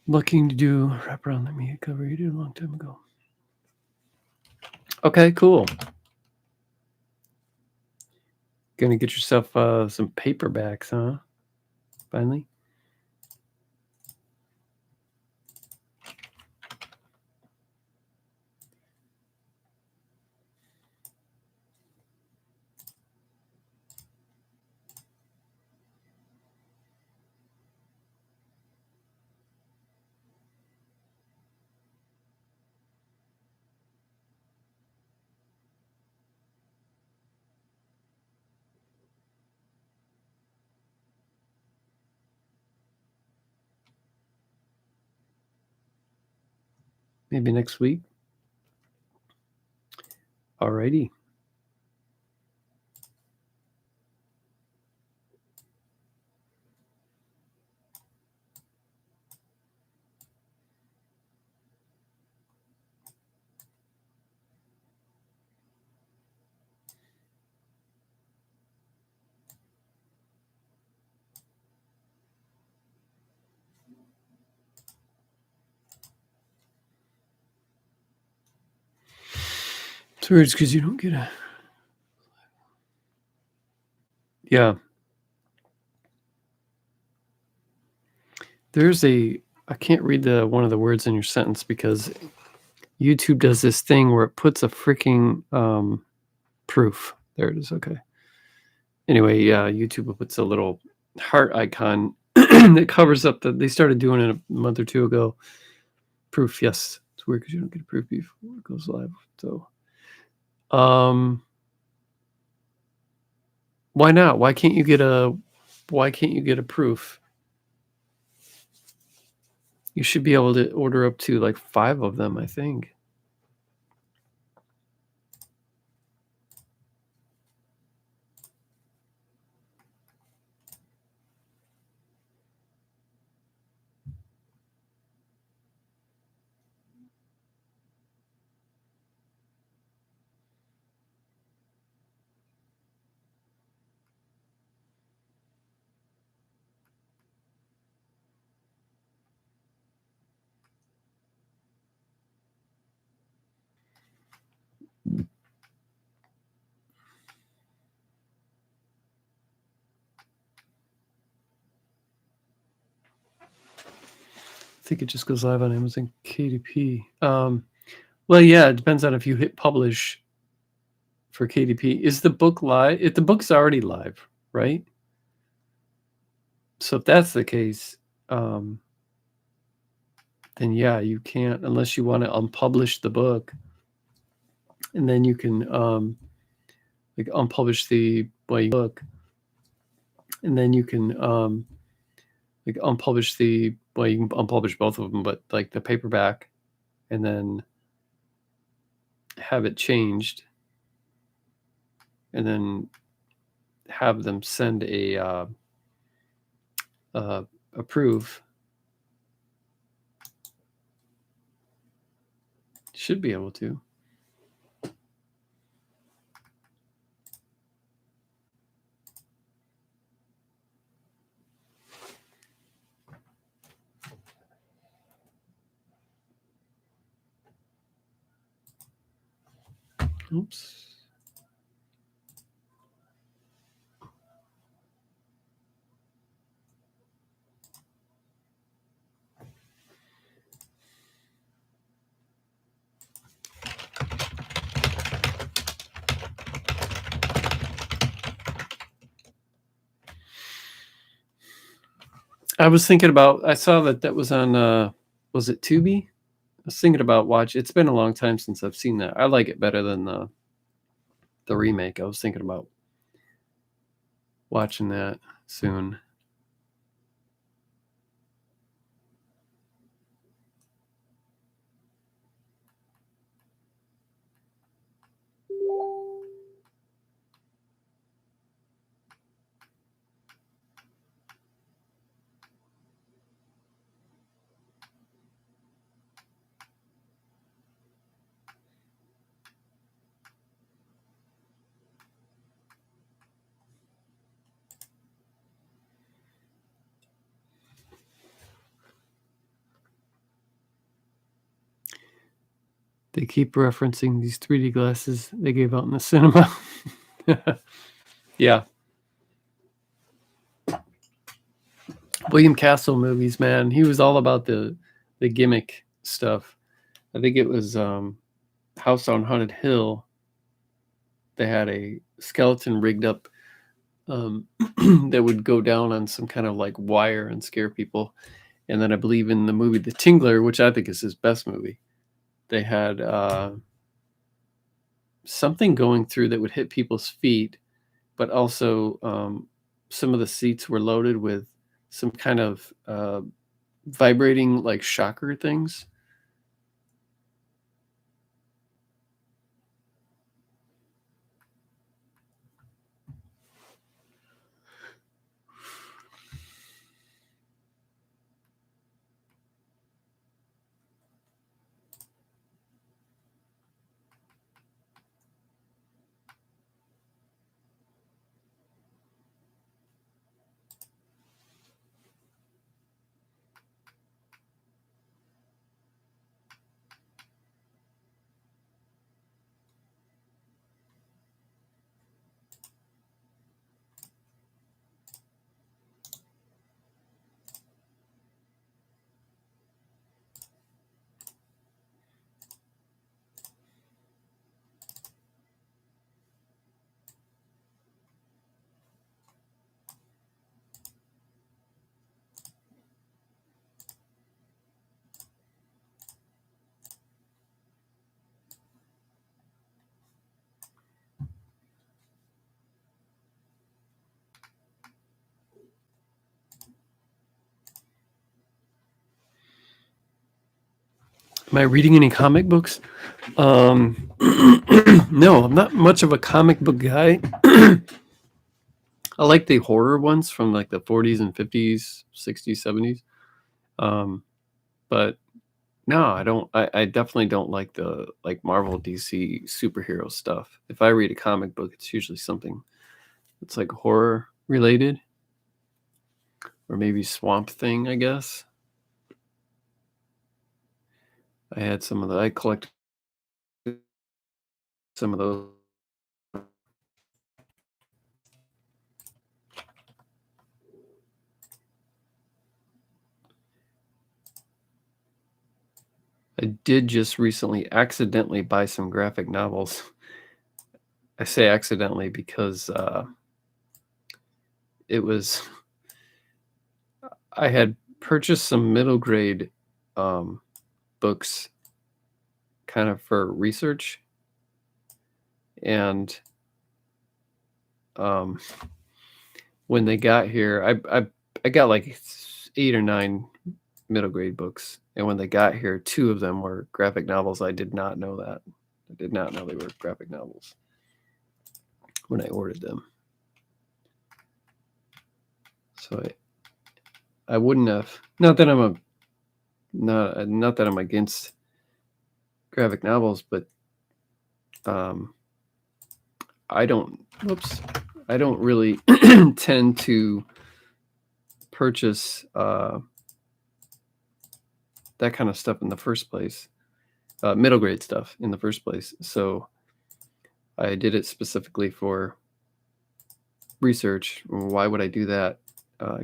Looking to do wraparound the media cover you did a long time ago. Okay, cool. Gonna get yourself some paperbacks, huh? Finally. Maybe next week. Alrighty. It's weird because you don't get a. Yeah. There's a. I can't read one of the words in your sentence because YouTube does this thing where it puts a freaking proof. There it is. Okay. Anyway, yeah, YouTube puts a little heart icon that covers up they started doing it a month or two ago. Proof, yes. It's weird because you don't get a proof before it goes live. So, why not? Why can't you get a proof? You should be able to order up to like 5 of them, I think. think it just goes live on Amazon KDP. Well, yeah, it depends on if you hit publish for KDP. Is the book live? If the book's already live, right? So if that's the case, then yeah, you can't unless you want to unpublish the book, and then you can like unpublish the book, and then you can like unpublish the you can unpublish both of them, but like the paperback, and then have it changed, and then have them send a approve. Should be able to. Oops. I was thinking about. I saw that was on. Was it Tubi? I was thinking about watch. It's been a long time since I've seen that. I like it better than the remake. I was thinking about watching that soon. They keep referencing these 3D glasses they gave out in the cinema. Yeah. William Castle movies, man. He was all about the gimmick stuff. I think it was House on Haunted Hill. They had a skeleton rigged up that would go down on some kind of like wire and scare people. And then I believe in the movie The Tingler, which I think is his best movie, they had something going through that would hit people's feet, but also some of the seats were loaded with some kind of vibrating like shocker things. Am I reading any comic books? No, I'm not much of a comic book guy. I like the horror ones from like the 40s and 50s, 60s, 70s. But no, I don't. I definitely don't like the like Marvel, DC superhero stuff. If I read a comic book, it's usually something that's like horror related, or maybe Swamp Thing, I guess. I collected some of those. I did just recently accidentally buy some graphic novels. I say accidentally because it was I had purchased some middle grade books kind of for research, and when they got here, I got like 8 or 9 middle grade books, and when they got here, 2 of them were graphic novels. I did not know that. I did not know they were graphic novels when I ordered them. So I wouldn't have. Not that I'm against graphic novels, but I don't really tend to purchase that kind of stuff in the first place, middle grade stuff in the first place. So I did it specifically for research. Why would I do that?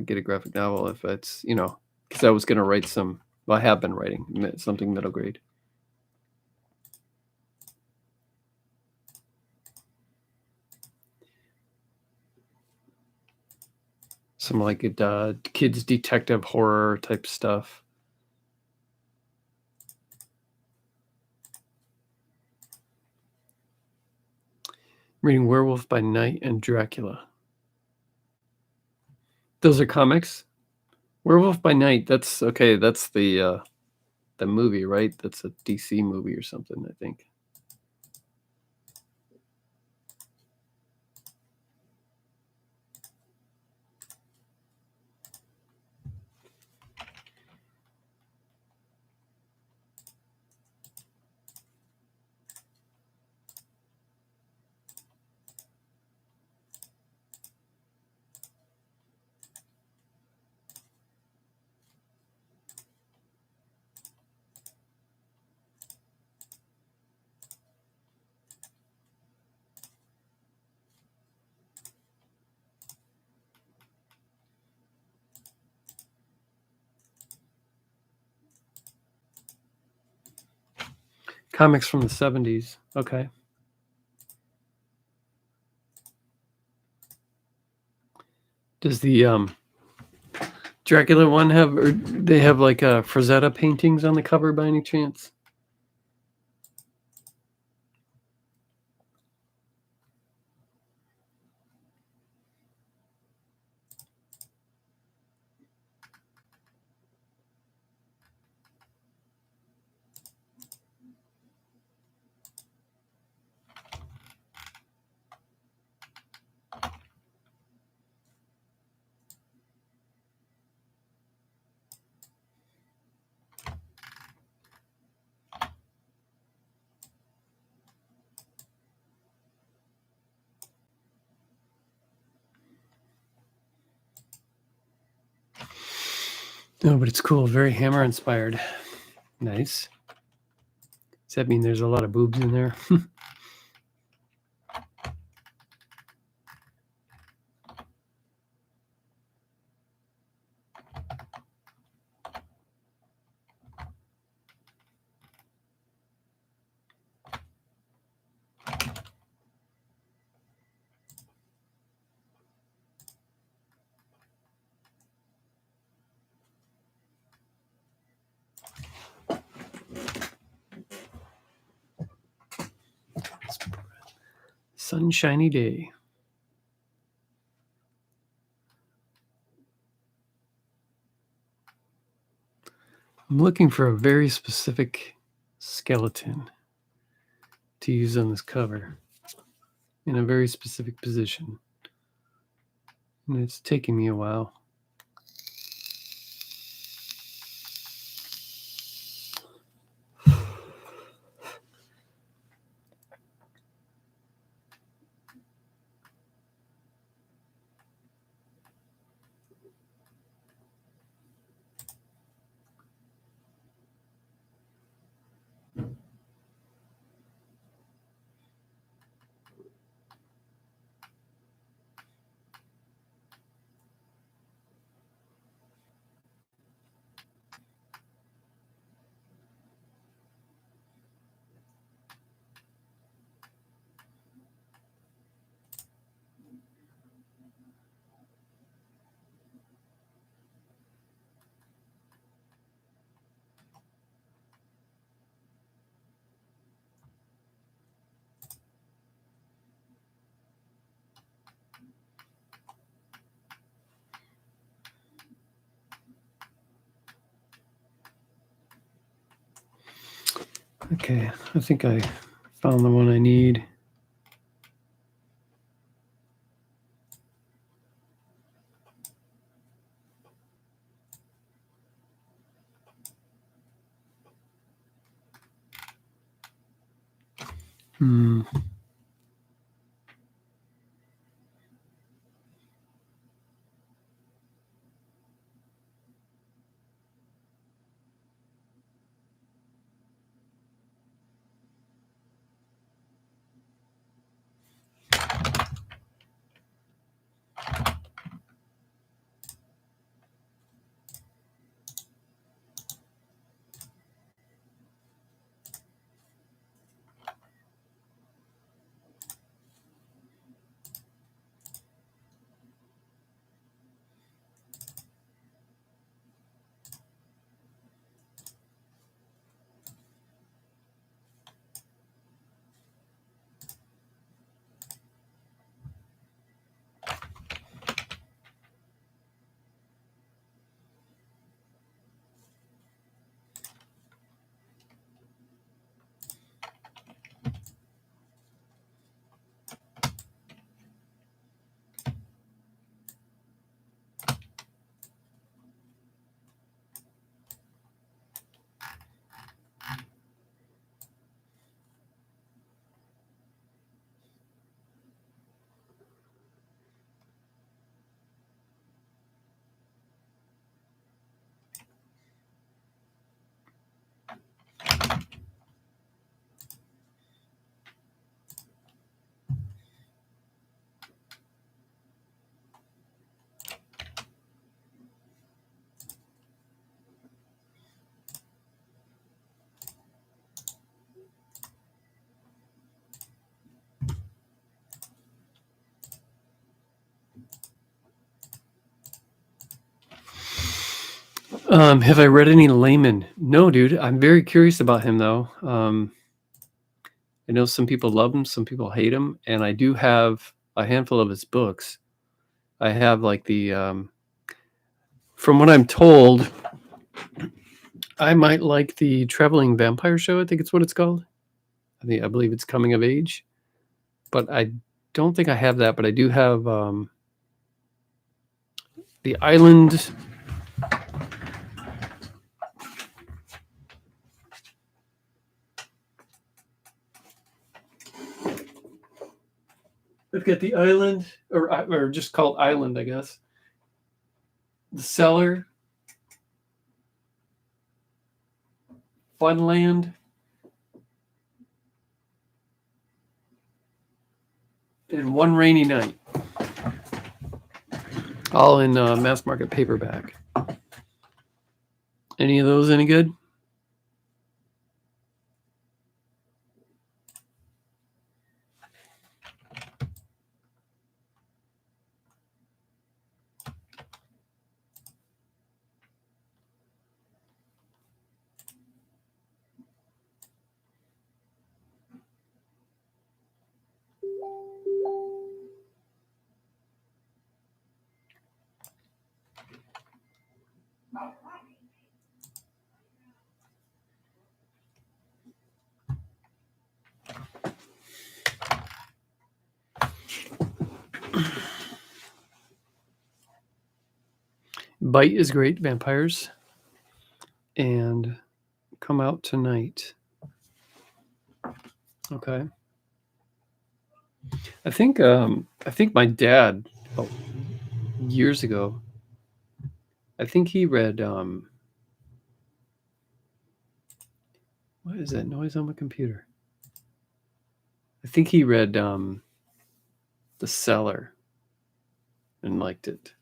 Get a graphic novel if it's, because I was going to write some, well, I have been writing something middle grade. Some like kids detective horror type stuff. Reading Werewolf by Night and Dracula. Those are comics. Werewolf by Night. That's okay. That's the movie, right? That's a DC movie or something, I think. Comics from the 70s. Okay. Does the Dracula one have, or they have like Frazetta paintings on the cover by any chance? No, but it's cool. Very Hammer inspired. Nice. Does that mean there's a lot of boobs in there? Sunshiny day. I'm looking for a very specific skeleton to use on this cover in a very specific position. And it's taking me a while. Okay, I think I found the one I need. Hmm. Have I read any Layman? No, dude. I'm very curious about him, though. I know some people love him, some people hate him, and I do have a handful of his books. I have like from what I'm told, I might like the Traveling Vampire Show. I think it's what it's called. I believe it's Coming of Age, but I don't think I have that. But I do have The Island. I've got The Island, or just called Island, I guess. The Cellar, Funland, and One Rainy Night. All in mass market paperback. Any of those any good? Bite is great, vampires, and come out tonight. Okay. I think my dad, years ago, I think he read what is that noise on my computer? I think he read The Cellar and liked it.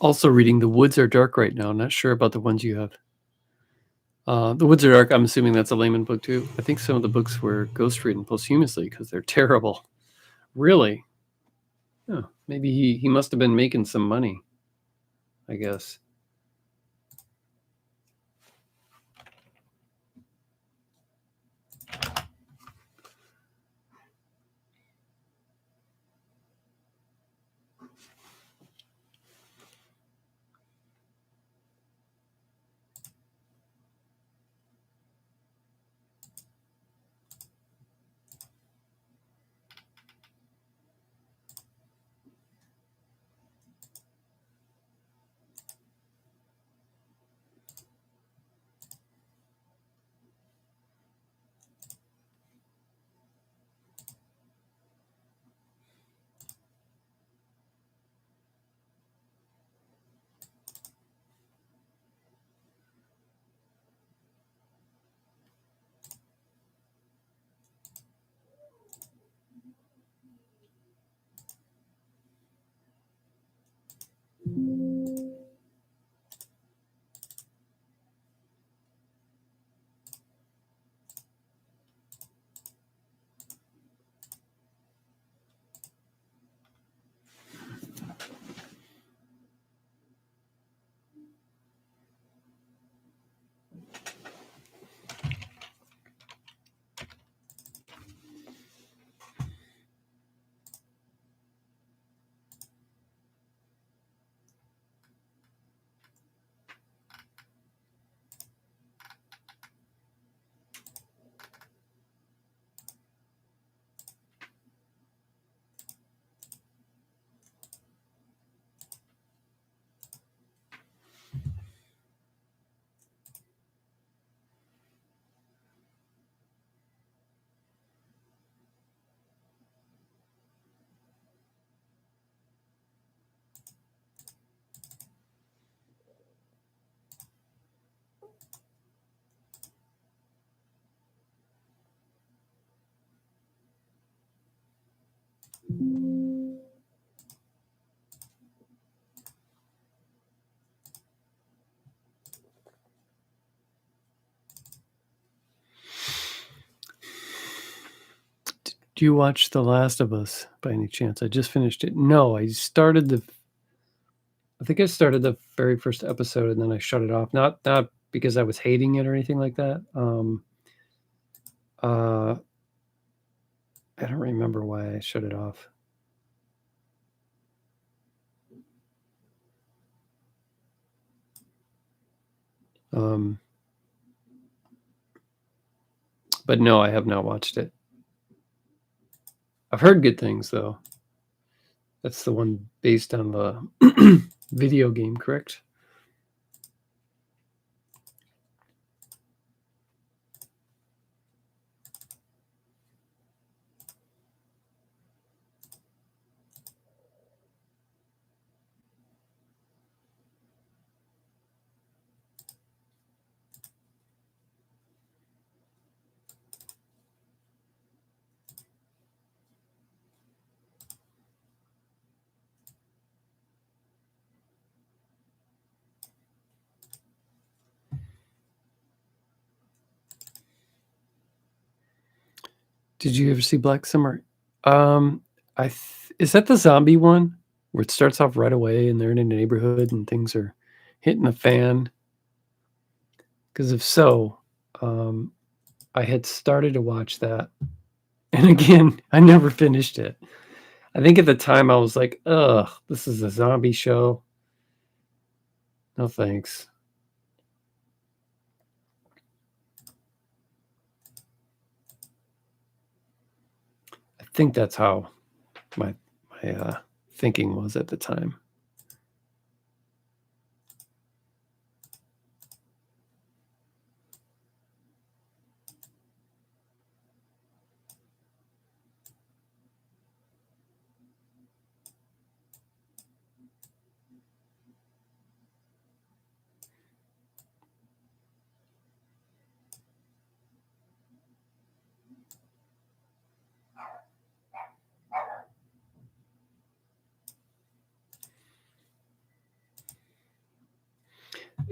Also reading The Woods Are Dark right now. Not sure about the ones you have. The Woods Are Dark, I'm assuming that's a layman book too. I think some of the books were ghostwritten posthumously because they're terrible. Really? Oh, maybe he must have been making some money, I guess. Do you watch The Last of Us by any chance? I just finished it. No, I think I started the very first episode and then I shut it off. Not because I was hating it or anything like that. I don't remember why I shut it off. But no, I have not watched it. I've heard good things though. That's the one based on the video game, correct? Did you ever see Black Summer? Is that the zombie one where it starts off right away and they're in a neighborhood and things are hitting the fan? Because if so, I had started to watch that, and again, I never finished it. I think at the time I was like, "Ugh, this is a zombie show. No thanks." I think that's how my thinking was at the time.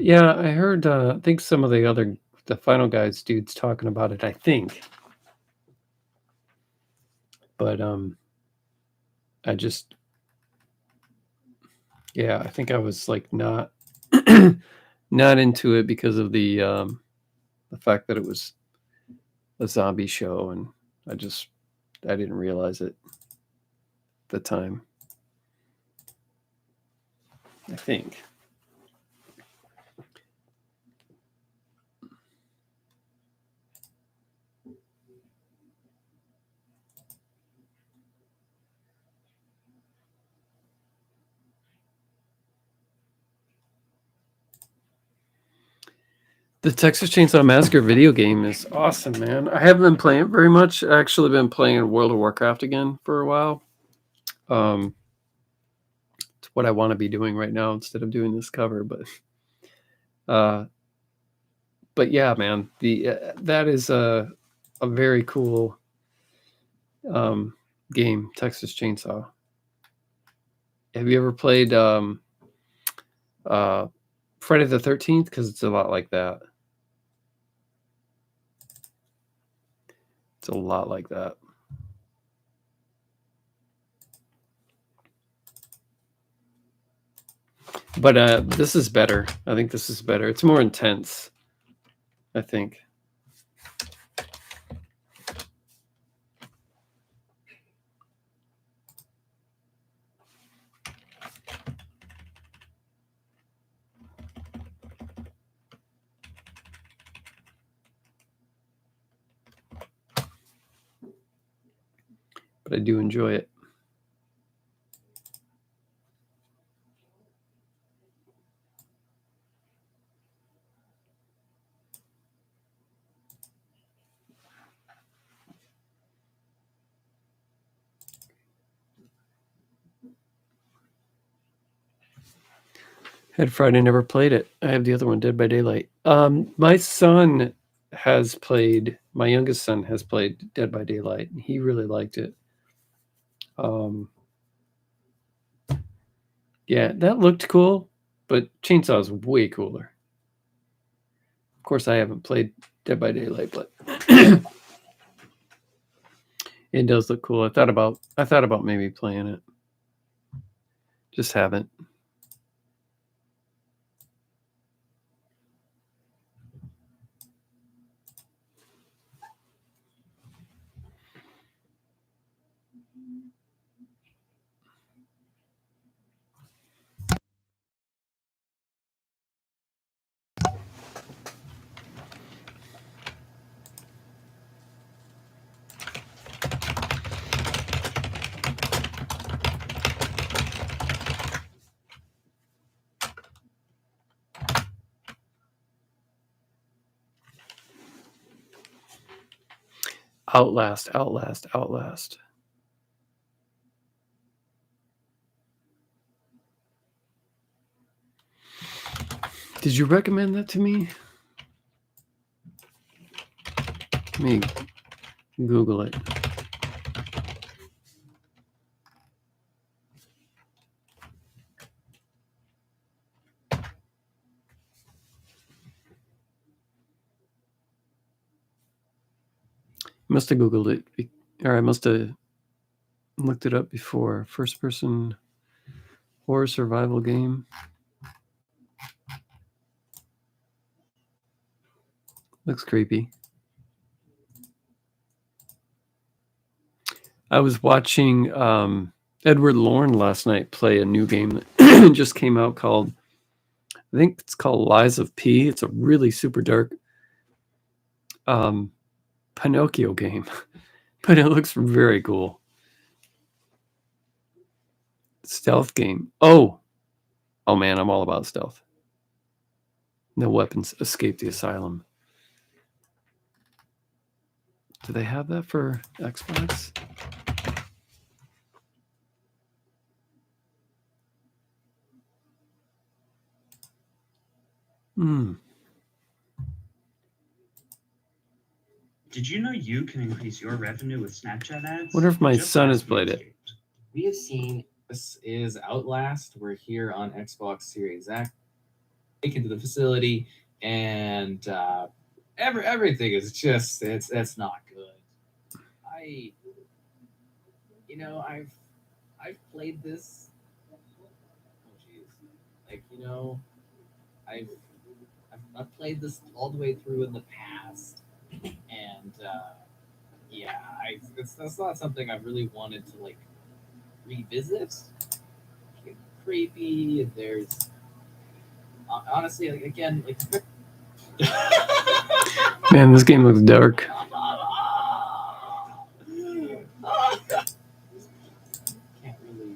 Yeah, I heard. I think some of the Final Guys dudes talking about it. I think, but I just, yeah, I think I was like not not into it because of the fact that it was a zombie show, and I didn't realize it at the time. I think. The Texas Chainsaw Massacre video game is awesome, man. I haven't been playing it very much. I actually been playing World of Warcraft again for a while. It's what I want to be doing right now instead of doing this cover, but yeah, man, that is a very cool game, Texas Chainsaw. Have you ever played Friday the 13th? Because it's a lot like that. It's a lot like that. But this is better. I think this is better. It's more intense, I think. But I do enjoy it. Had Friday, never played it. I have the other one, Dead by Daylight. My son has played. My youngest son has played Dead by Daylight, and he really liked it. Yeah, that looked cool, but Chainsaw is way cooler. Of course, I haven't played Dead by Daylight, but it does look cool. I thought about maybe playing it. Just haven't. Outlast. Did you recommend that to me? Let me Google it. Must have Googled it, or I must have looked it up before. First person horror survival game. Looks creepy. I was watching Edward Lorne last night play a new game that just came out called, I think it's called Lies of P. It's a really super dark Pinocchio game, but it looks very cool. Stealth game. Oh man, I'm all about stealth. No weapons, escape the asylum. Do they have that for Xbox? Did you know you can increase your revenue with Snapchat ads? Wonder if my son has played it. We have seen, this is Outlast. We're here on Xbox Series X. into the facility, and everything is just it's not good. I I've played this. Oh jeez, like I've I've played this all the way through in the past, and yeah, that's not something I really wanted to like revisit. It's creepy. There's honestly, like again, like Man, this game looks dark. can't really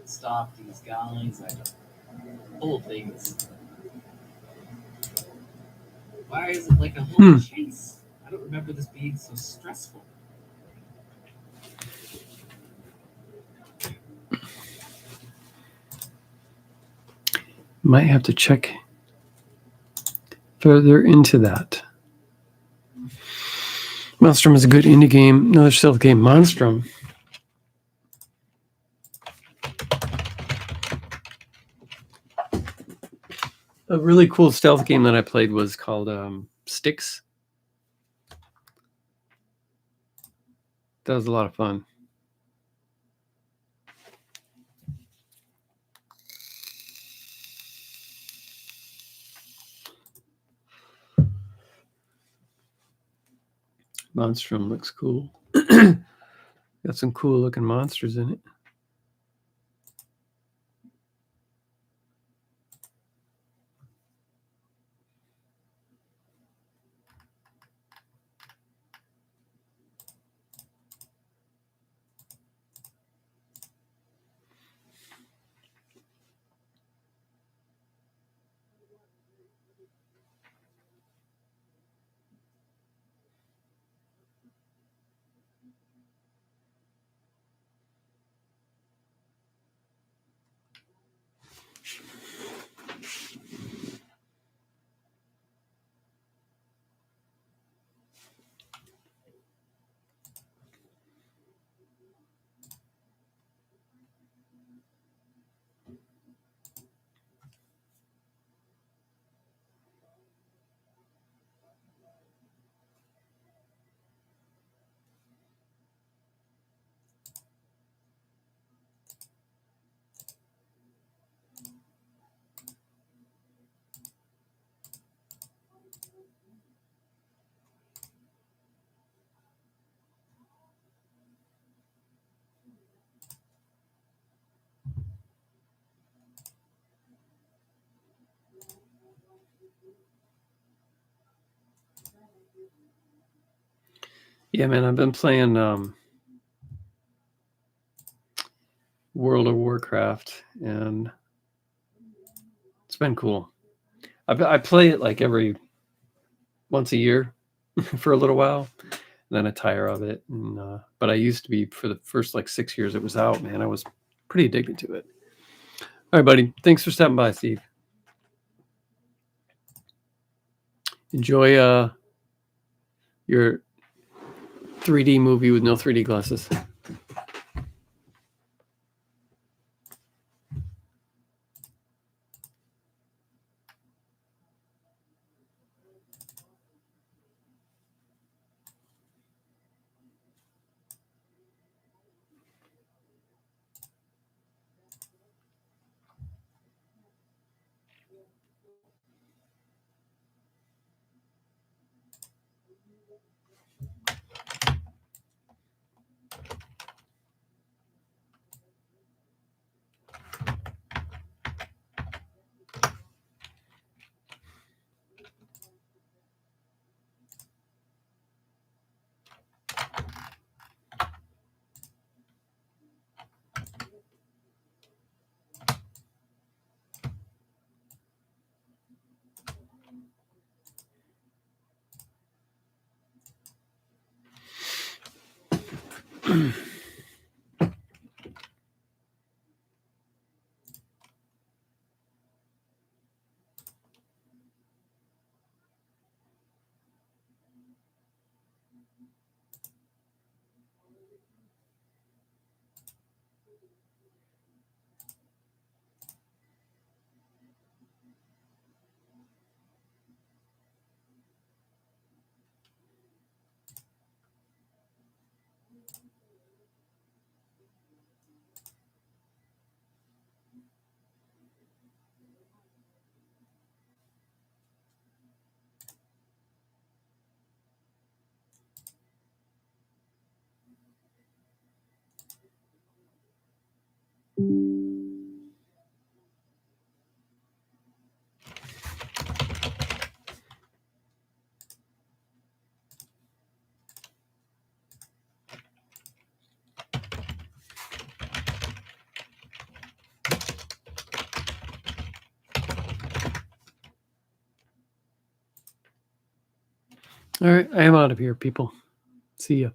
stop these guys. Whole things. Why is it like a whole chase? I don't remember this being so stressful. Might have to check further into that. Monstrum is a good indie game. Another stealth game, Monstrum. A really cool stealth game that I played was called Sticks. That was a lot of fun. Monstrum looks cool. Got some cool looking monsters in it. Yeah, man, I've been playing World of Warcraft, and it's been cool. I play it like every once a year for a little while, and then I tire of it. And but I used to be, for the first like 6 years it was out, man, I was pretty addicted to it. All right, buddy. Thanks for stopping by, Steve. Enjoy your 3D movie with no 3D glasses. All right, I am out of here, people. See ya.